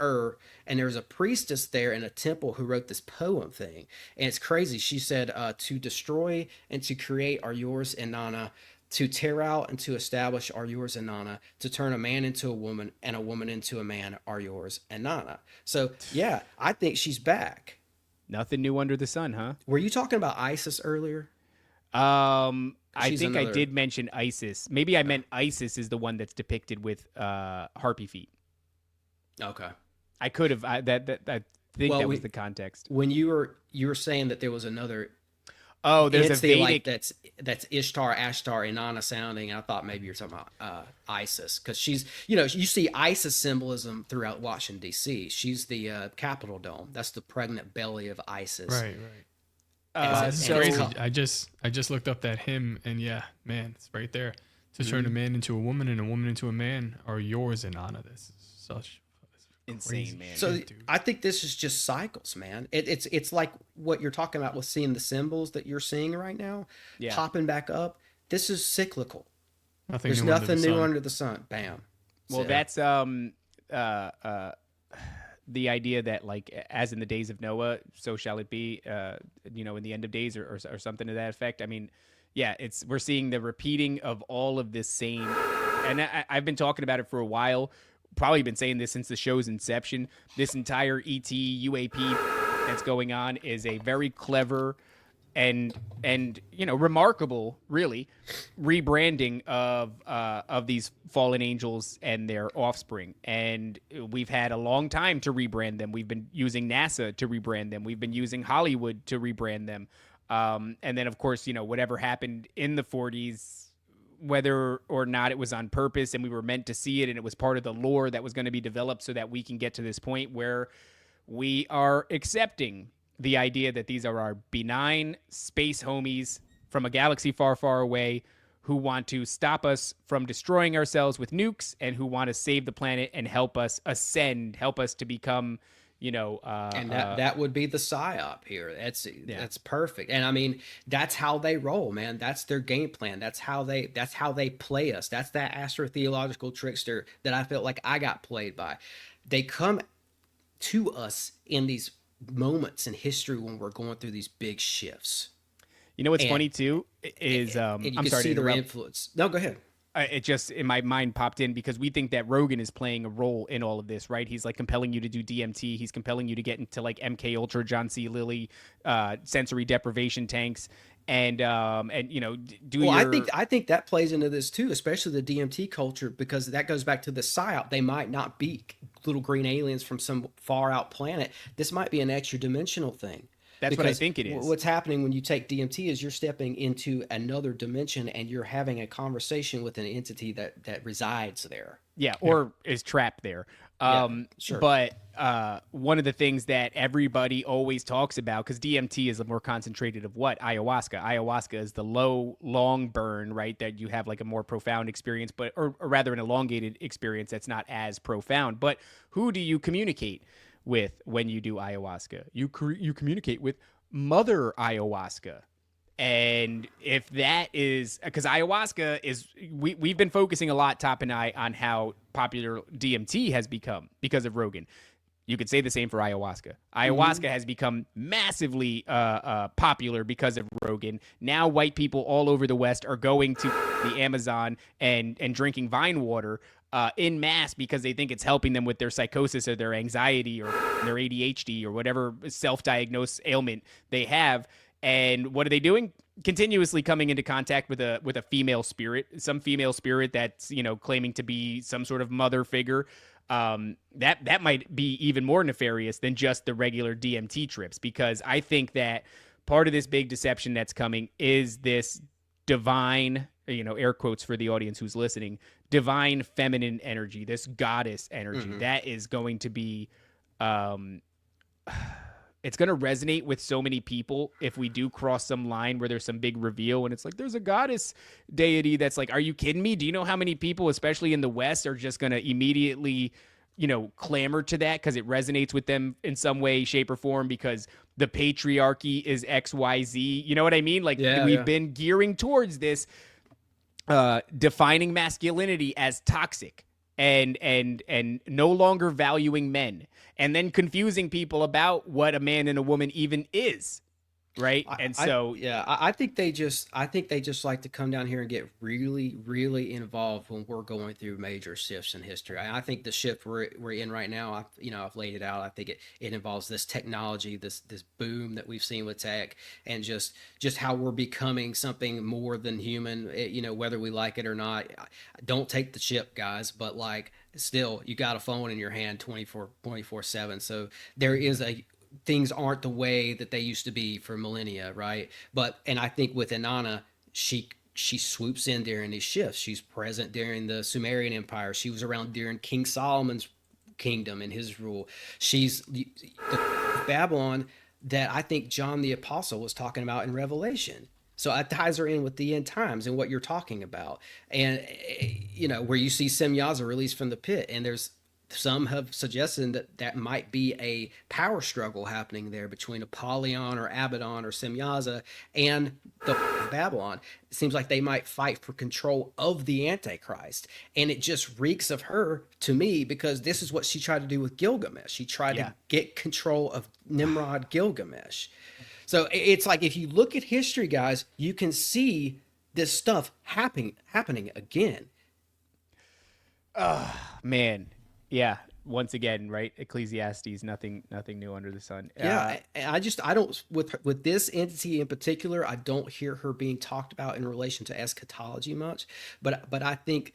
and there's a priestess there in a temple who wrote this poem thing. And it's crazy. She said, to destroy and to create are yours, Inanna. To tear out and to establish are yours, Inanna. To turn a man into a woman and a woman into a man are yours, Inanna. So, yeah, I think she's back. Nothing new under the sun, huh? Were you talking about Isis earlier? I think I did mention Isis. Maybe I meant Isis is the one that's depicted with harpy feet. Okay. I could have. I think that was the context. When you were saying that there was another... Oh, there's a Vedic that's Ishtar, Ashtar, Inanna sounding. I thought maybe you're talking about Isis, because she's, you see Isis symbolism throughout Washington D.C. She's the Capitol dome. That's the pregnant belly of Isis. Right. So crazy. I just looked up that hymn, and yeah, man, it's right there. To turn a man into a woman and a woman into a man are yours, Inanna. This is such insane, crazy man. So dude. I think this is just cycles, man. It's like what you're talking about with seeing the symbols that you're seeing right now popping back up. This is cyclical. There's nothing new under the sun. Bam. Well, that's the idea that, like, as in the days of Noah, so shall it be. In the end of days, or something to that effect. I mean, yeah, we're seeing the repeating of all of this same, and I've been talking about it for a while. Probably been saying this since the show's inception. This entire ET UAP that's going on is a very clever and remarkable, really, rebranding of these fallen angels and their offspring. And we've had a long time to rebrand them. We've been using NASA to rebrand them. We've been using Hollywood to rebrand them. And then, of course, whatever happened in the 40s, whether or not it was on purpose and we were meant to see it and it was part of the lore that was going to be developed so that we can get to this point where we are accepting the idea that these are our benign space homies from a galaxy far, far away who want to stop us from destroying ourselves with nukes and who want to save the planet and help us ascend, help us to become, and that would be the psyop here. That's perfect. And I mean, that's how they roll, man. That's their game plan. That's how they play us. That's that astrotheological trickster that I felt like I got played by. They come to us in these moments in history when we're going through these big shifts. What's funny too is and you I'm can sorry see to their interrupt. influence. No, go ahead. It just in my mind popped in because we think that Rogan is playing a role in all of this, right? He's like compelling you to do DMT. He's compelling you to get into like MK Ultra, John C. Lilly, sensory deprivation tanks, and do. Well, your... I think that plays into this too, especially the DMT culture, because that goes back to the psyop. They might not be little green aliens from some far out planet. This might be an extra dimensional thing. That's what I think it is. What's happening when you take DMT is you're stepping into another dimension and you're having a conversation with an entity that resides there. Yeah, or is trapped there. Sure. But one of the things that everybody always talks about, because DMT is a more concentrated of what? Ayahuasca. Ayahuasca is the long burn, right? That you have like a more profound experience, or rather an elongated experience that's not as profound. But who do you communicate with when you do ayahuasca? You communicate with Mother Ayahuasca. And if that is because ayahuasca is, we've been focusing a lot, Top and I, on how popular DMT has become because of Rogan. You could say the same for ayahuasca. Ayahuasca has become massively popular because of Rogan. Now white people all over the West are going to the Amazon and drinking vine water in mass because they think it's helping them with their psychosis or their anxiety or their ADHD or whatever self-diagnosed ailment they have. And what are they doing? Continuously coming into contact with a female spirit, some female spirit that's, claiming to be some sort of mother figure. That might be even more nefarious than just the regular DMT trips, because I think that part of this big deception that's coming is this divine, air quotes for the audience who's listening, divine feminine energy, this goddess energy that is going to be, it's going to resonate with so many people if we do cross some line where there's some big reveal and it's like, there's a goddess deity that's like, are you kidding me? Do you know how many people, especially in the West, are just going to immediately, clamor to that because it resonates with them in some way, shape, or form because the patriarchy is XYZ. You know what I mean? Like we've been gearing towards this, defining masculinity as toxic and no longer valuing men, and then confusing people about what a man and a woman even is, right? I think they just like to come down here and get really, really involved when we're going through major shifts in history. I think the shift we're in right now, I've laid it out. I think it involves this technology, this boom that we've seen with tech, and just how we're becoming something more than human. Whether we like it or not. Don't take the chip, guys, but like still, you got a phone in your hand 24/7. So there is things aren't the way that they used to be for millennia, right? And I think with Inanna, she swoops in during these shifts. She's present during the Sumerian Empire. She was around during King Solomon's kingdom and his rule. She's the Babylon that I think John the Apostle was talking about in Revelation. So it ties her in with the end times and what you're talking about. And, where you see Semyaza released from the pit, and there's some have suggested that might be a power struggle happening there between Apollyon or Abaddon or Semyaza and the Babylon. It seems like they might fight for control of the Antichrist. And it just reeks of her to me, because this is what she tried to do with Gilgamesh. She tried to get control of Nimrod Gilgamesh. So it's like, if you look at history, guys, you can see this stuff happening again. Man. Yeah. Once again, right? Ecclesiastes, nothing new under the sun. Yeah. I don't, with this entity in particular, I don't hear her being talked about in relation to eschatology much, but I think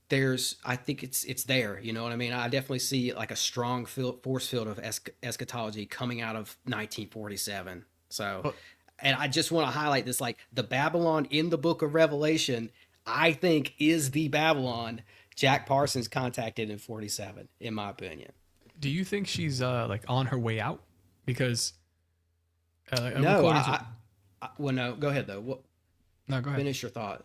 it's there. You know what I mean? I definitely see like a strong force field of eschatology coming out of 1947. So And I just want to highlight this, like the Babylon in the book of Revelation, I think is the Babylon Jack Parsons contacted in 47, in my opinion. Do you think she's like on her way out? Because No, according to- well, no, go ahead though. no, go ahead. Finish your thought.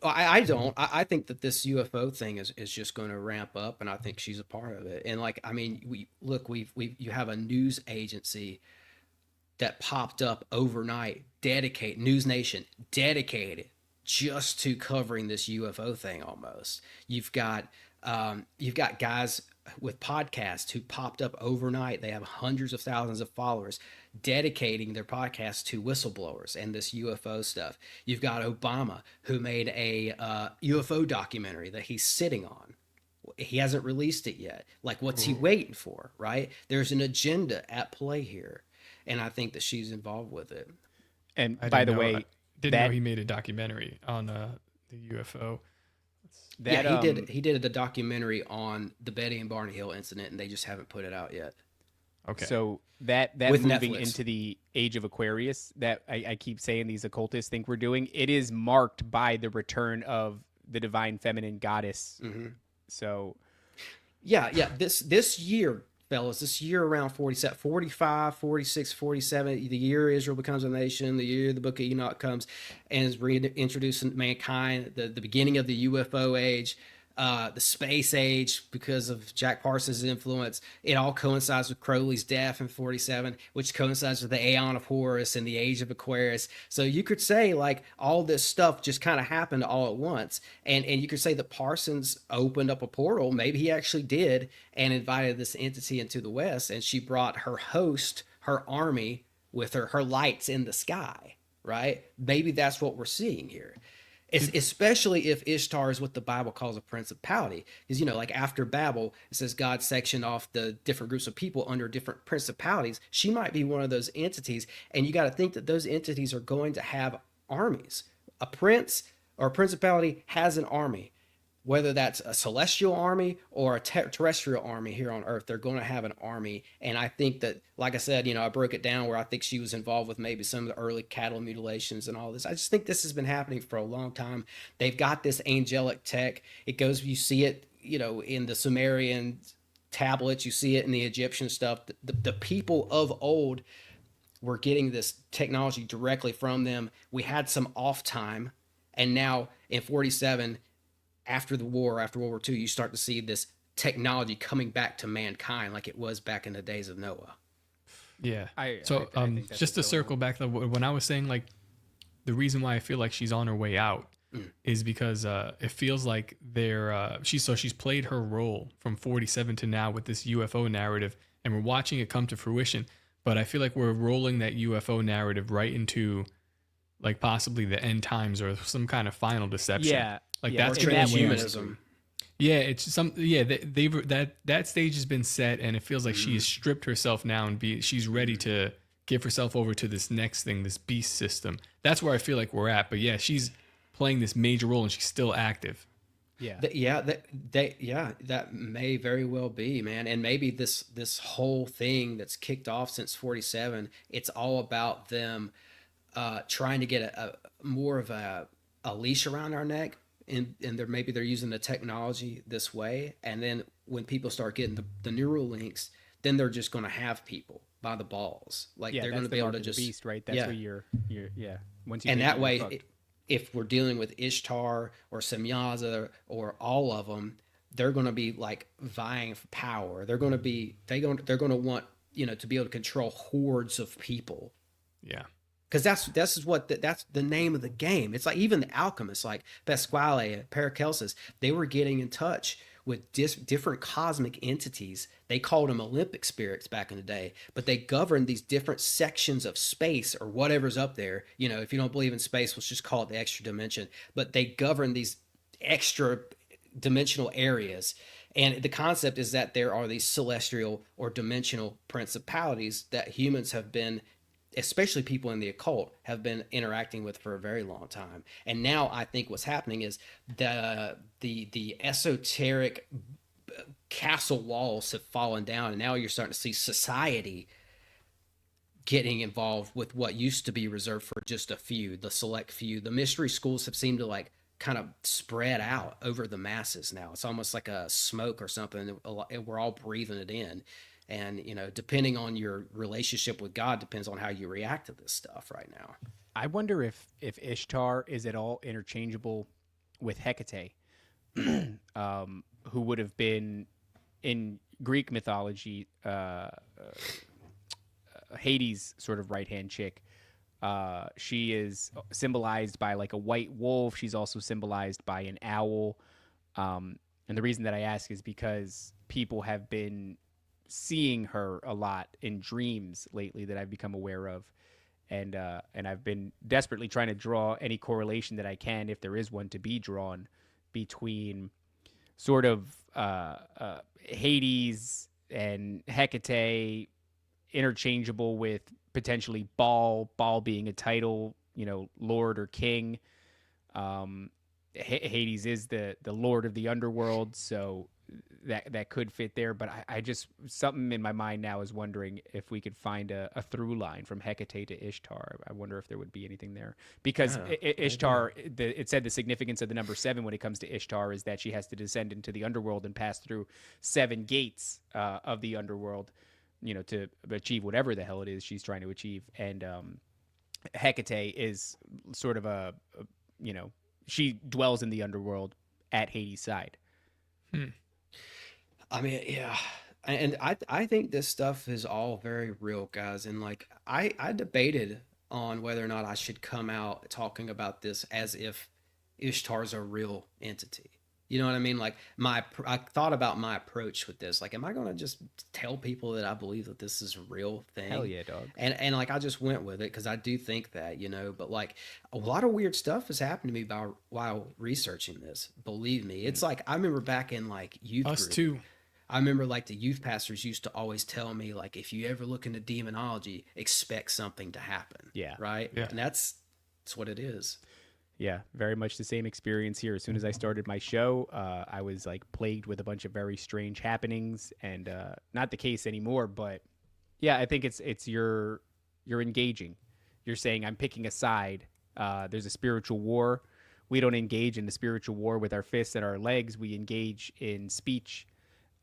I don't. I think that this UFO thing is just going to ramp up, and I think she's a part of it. And like, I mean, you have a news agency that popped up overnight, News Nation, dedicated just to covering this UFO thing. Almost, you've got guys with podcasts who popped up overnight. They have hundreds of thousands of followers dedicating their podcasts to whistleblowers and this UFO stuff. You've got Obama, who made a UFO documentary that he's sitting on. He hasn't released it yet. Like, what's he waiting for, right? There's an agenda at play here, and I think that she's involved with it. And I by the didn't know- way, I didn't know he made a documentary on the UFO. that He did a documentary on the Betty and Barney Hill incident, and they just haven't put it out yet. Okay. So that With moving Netflix. into the age of Aquarius that I keep saying these occultists think we're doing, it is marked by the return of the divine feminine goddess. So Yeah. This year, fellas, this year around 47, 45, 46, 47, the year Israel becomes a nation, the year the book of Enoch comes and is reintroducing mankind, the beginning of the UFO age, the space age because of Jack Parsons' influence. It all coincides with Crowley's death in 47, which coincides with the Aeon of Horus and the Age of Aquarius. So you could say like all this stuff just kind of happened all at once. And you could say that Parsons opened up a portal. Maybe he actually did, and invited this entity into the West, and she brought her host, her army, with her lights in the sky, right? Maybe that's what we're seeing here. Especially if Ishtar is what the Bible calls a principality. Because, like after Babel, it says God sectioned off the different groups of people under different principalities. She might be one of those entities. And you got to think that those entities are going to have armies. A prince or a principality has an army. Whether that's a celestial army or a terrestrial army here on Earth, they're going to have an army. And I think that, like I said, I broke it down where I think she was involved with maybe some of the early cattle mutilations and all this. I just think this has been happening for a long time. They've got this angelic tech. It goes, you see it, in the Sumerian tablets, you see it in the Egyptian stuff. The people of old were getting this technology directly from them. We had some off time. And now in 47, after World War II, you start to see this technology coming back to mankind like it was back in the days of Noah. Yeah. I think that's Just to what's circle back, when I was saying like the reason why I feel like she's on her way out is because it feels like she's played her role from 47 to now with this UFO narrative, and we're watching it come to fruition. But I feel like we're rolling that UFO narrative right into like possibly the end times or some kind of final deception. Yeah. Like Yeah, that's Or in that transhumanism. Yeah, it's some. Yeah, that stage has been set, and it feels like she has stripped herself now, and she's ready to give herself over to this next thing, this beast system. That's where I feel like we're at. But yeah, she's playing this major role, and she's still active. Yeah. That may very well be, man. And maybe this whole thing that's kicked off since 47, it's all about them trying to get a more of a leash around our neck. And they're using the technology this way, and then when people start getting the neural links, then they're just going to have people by the balls. Like they're going to be able to just beast, right? That's where you're once you and get that it, way, you're fucked. if we're dealing with Ishtar or Semyaza or all of them, they're going to be like vying for power. They're going to want to be able to control hordes of people. Yeah. Because that's the name of the game. It's like even the alchemists, like Pasquale, Paracelsus, they were getting in touch with different cosmic entities. They called them Olympic spirits back in the day, but they governed these different sections of space or whatever's up there. If you don't believe in space, let's just call it the extra dimension. But they govern these extra dimensional areas. And the concept is that there are these celestial or dimensional principalities that humans have been, especially people in the occult, have been interacting with for a very long time. And now I think what's happening is the esoteric castle walls have fallen down, and now you're starting to see society getting involved with what used to be reserved for just a few, the select few. The mystery schools have seemed to like kind of spread out over the masses now. It's almost like a smoke or something. We're all breathing it in. And, you know, depending on your relationship with God depends on how you react to this stuff right now. I wonder if Ishtar is at all interchangeable with Hecate, who would have been in Greek mythology, Hades' sort of right-hand chick. She is symbolized by like a white wolf. She's also symbolized by an owl. And the reason that I ask is because people have been seeing her a lot in dreams lately that I've become aware of. And I've been desperately trying to draw any correlation that I can, if there is one to be drawn, between sort of Hades and Hecate, interchangeable with potentially Baal being a title, you know, lord or king. Hades is the lord of the underworld, so that could fit there. But I just, something in my mind now is wondering if we could find a through line from Hecate to Ishtar. I wonder if there would be anything there, because Ishtar, it said the significance of the number 7 when it comes to Ishtar is that she has to descend into the underworld and pass through 7 gates of the underworld, you know, to achieve whatever the hell it is she's trying to achieve. And Hecate is sort of a, you know, she dwells in the underworld at Hades' side. I mean, yeah. And I think this stuff is all very real, guys. And like, I debated on whether or not I should come out talking about this as if Ishtar's a real entity. You know what I mean? Like, I thought about my approach with this. Like, am I going to just tell people that I believe that this is a real thing? Hell yeah, dog. And like, I just went with it because I do think that, you know, but like a lot of weird stuff has happened to me while researching this. Believe me. It's like, I remember back in like youth Us group, too. I remember like the youth pastors used to always tell me, like, if you ever look into demonology, expect something to happen. Yeah. Right. Yeah. And that's what it is. Yeah, very much the same experience here. As soon as I started my show, I was like plagued with a bunch of very strange happenings, and not the case anymore. But yeah, I think it's you're engaging. You're saying I'm picking a side. There's a spiritual war. We don't engage in the spiritual war with our fists and our legs. We engage in speech.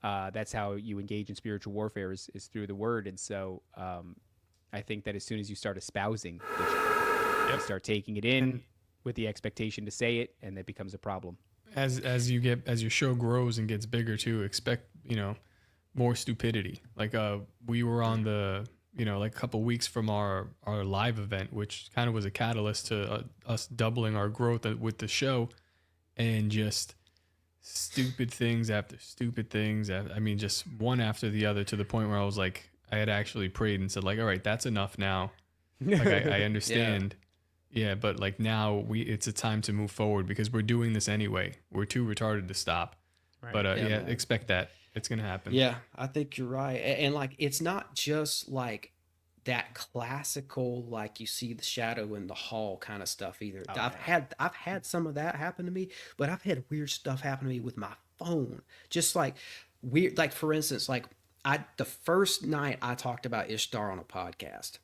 That's how you engage in spiritual warfare is through the word. And so I think that as soon as you start espousing, you start taking it in with the expectation to say it, and that becomes a problem. As your show grows and gets bigger too, expect, you know, more stupidity. Like we were on the, you know, like a couple weeks from our live event, which kind of was a catalyst to us doubling our growth with the show, and just stupid things after stupid things. I mean, just one after the other, to the point where I was like, I had actually prayed and said, like, all right, that's enough now. Like, I understand. Yeah, but like now it's a time to move forward because we're doing this anyway. We're too retarded to stop. Right. But yeah, expect that. It's going to happen. Yeah, I think you're right. And like, it's not just like that classical, like you see the shadow in the hall kind of stuff either. I've had some of that happen to me, but I've had weird stuff happen to me with my phone. Just like weird, like for instance, like the first night I talked about Ishtar on a podcast,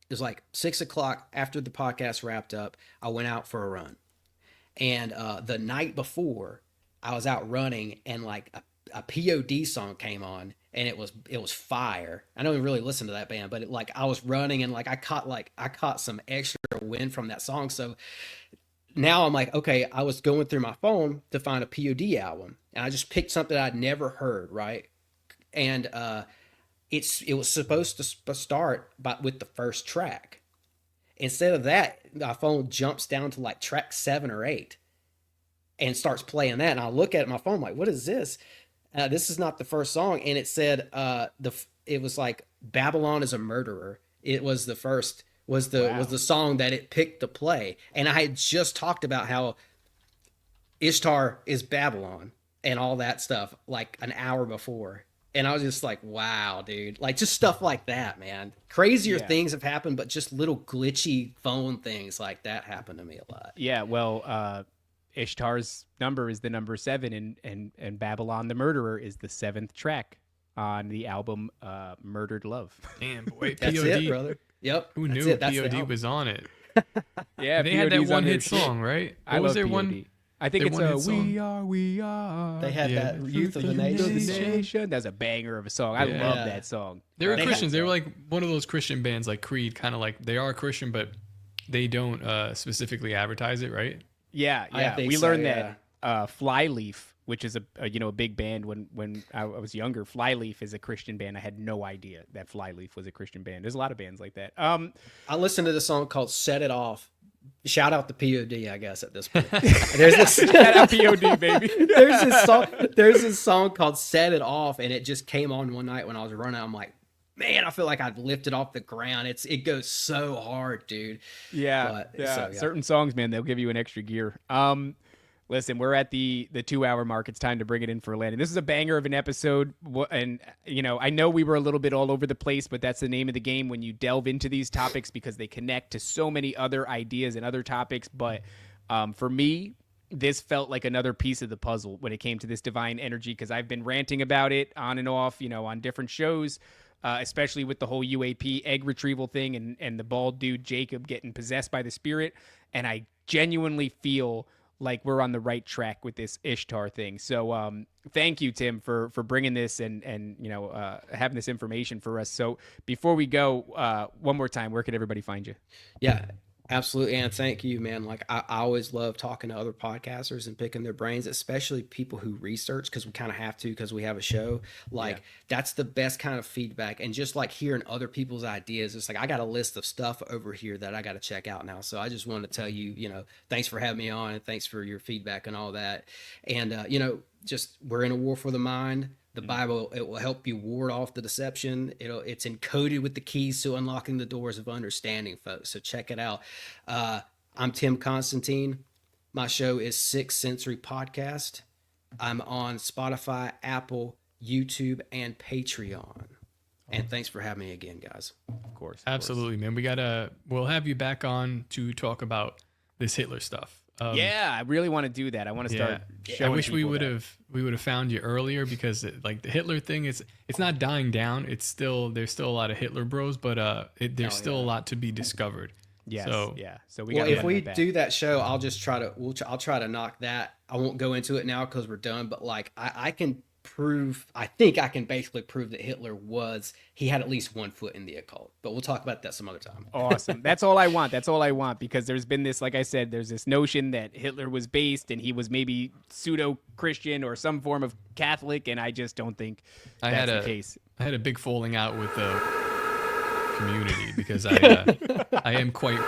it was like 6 o'clock after the podcast wrapped up. I went out for a run, and the night before I was out running, and like a POD song came on, and it was fire. I don't even really listen to that band, but like I was running, and like I caught some extra wind from that song. So now I'm like, okay, I was going through my phone to find a POD album, and I just picked something I'd never heard, right? And it was supposed to start with the first track. Instead of that, my phone jumps down to like track 7 or 8 and starts playing that. And I look at my phone like, what is this? This is not the first song. And it said it was like Babylon is a Murderer. It was the first was the song that it picked to play. And I had just talked about how Ishtar is Babylon and all that stuff like an hour before. And I was just like, wow, dude. Like, just stuff like that, man. Crazier things have happened, but just little glitchy phone things like that happen to me a lot. Yeah, well, Ishtar's number is the number 7, and Babylon the Murderer is the 7th track on the album Murdered Love. Damn, boy, That's POD. it, brother. Yep. Who that's knew it. That's the POD album. was on it? Yeah, They had that POD's on one their hit shit. song, right? I What was love their POD. one? I think their it's one-hit song? We Are. They had Yeah. that Youth of the Nation. That's a banger of a song. I Yeah. love that song. They were They Christians. had- They were like one of those Christian bands like Creed, kind of like they are Christian, but they don't specifically advertise it, right? Yeah, I yeah. think We so, learned yeah. that Flyleaf, which is a big band when I was younger. Flyleaf is a Christian band. I had no idea that Flyleaf was a Christian band. There's a lot of bands like that. I listened to this song called "Set It Off." Shout out to POD, I guess, at this point. There's this Shout out POD, baby. there's this song called "Set It Off," and it just came on one night when I was running. I'm like, man, I feel like I've lifted off the ground. It goes so hard, dude. Yeah, But, yeah. so, yeah. Certain songs, man, they'll give you an extra gear. Listen, we're at the 2-hour mark. It's time to bring it in for a landing. This is a banger of an episode, and I know we were a little bit all over the place, but that's the name of the game when you delve into these topics because they connect to so many other ideas and other topics. But for me, this felt like another piece of the puzzle when it came to this divine energy because I've been ranting about it on and off, on different shows. Especially with the whole UAP egg retrieval thing and the bald dude Jacob getting possessed by the spirit. And I genuinely feel like we're on the right track with this Ishtar thing. So thank you, Tim, for bringing this and having this information for us. So before we go, one more time, where can everybody find you? Yeah, absolutely. And thank you, man. Like I always love talking to other podcasters and picking their brains, especially people who research, because we kind of have to, because we have a show. Like that's the best kind of feedback. And just like hearing other people's ideas, it's like I got a list of stuff over here that I got to check out now. So I just want to tell you, thanks for having me on and thanks for your feedback and all that. And just we're in a war for the mind. The Bible, it will help you ward off the deception. It's encoded with the keys to unlocking the doors of understanding, folks. So check it out. I'm Tim Constantine. My show is Sixth Sensory Podcast. I'm on Spotify, Apple, YouTube, and Patreon. And thanks for having me again, guys. Of course. Absolutely, man. We'll have you back on to talk about this Hitler stuff. Yeah, I really want to do that. I want to start showing I wish we people would that. have found you earlier because the Hitler thing it's not dying down. There's still a lot of Hitler bros, but there's still a lot to be discovered. Yes, So yeah. So we Well, got if we do that show, I'll just try to I'll try to knock that. I won't go into it now because we're done. But like I can prove, I think I can basically prove that Hitler he had at least one foot in the occult. But we'll talk about that some other time. Awesome. That's all I want. That's all I want because there's been this, like I said, there's this notion that Hitler was based and he was maybe pseudo-Christian or some form of Catholic, and I just don't think that's the case. I had a big falling out with the community because I am quite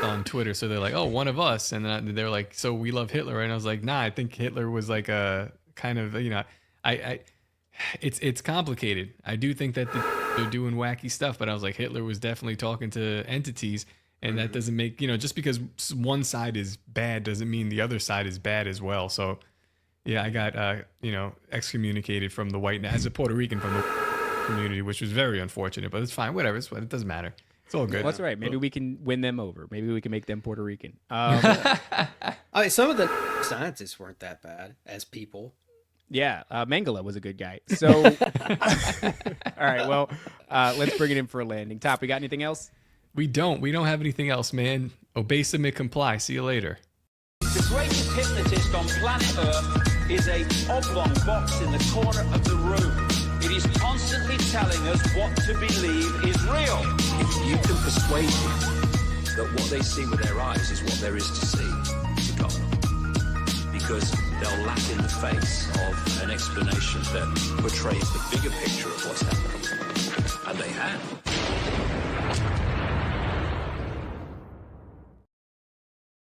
on Twitter, so they're like, "Oh, one of us," and then they're like, "So we love Hitler," and I was like, "Nah, I think Hitler was like a kind of it's complicated. I do think that they're doing wacky stuff, but I was like, Hitler was definitely talking to entities, and that doesn't make just because one side is bad doesn't mean the other side is bad as well. So yeah, I got excommunicated from the white as a Puerto Rican from the community, which was very unfortunate, but it's fine. Whatever, it doesn't matter. It's all good. Well, that's right. Maybe we can win them over. Maybe we can make them Puerto Rican. I mean, some of the scientists weren't that bad as people. Yeah, Mengele was a good guy. So, all right, well, let's bring it in for a landing. Top, we got anything else? We don't have anything else, man. Obey, submit, comply. See you later. The greatest hypnotist on planet Earth is a oblong box in the corner of the room. It is constantly telling us what to believe is real. If you can persuade people that what they see with their eyes is what there is to see, you got them. Because they'll laugh in the face of an explanation that portrays the bigger picture of what's happening.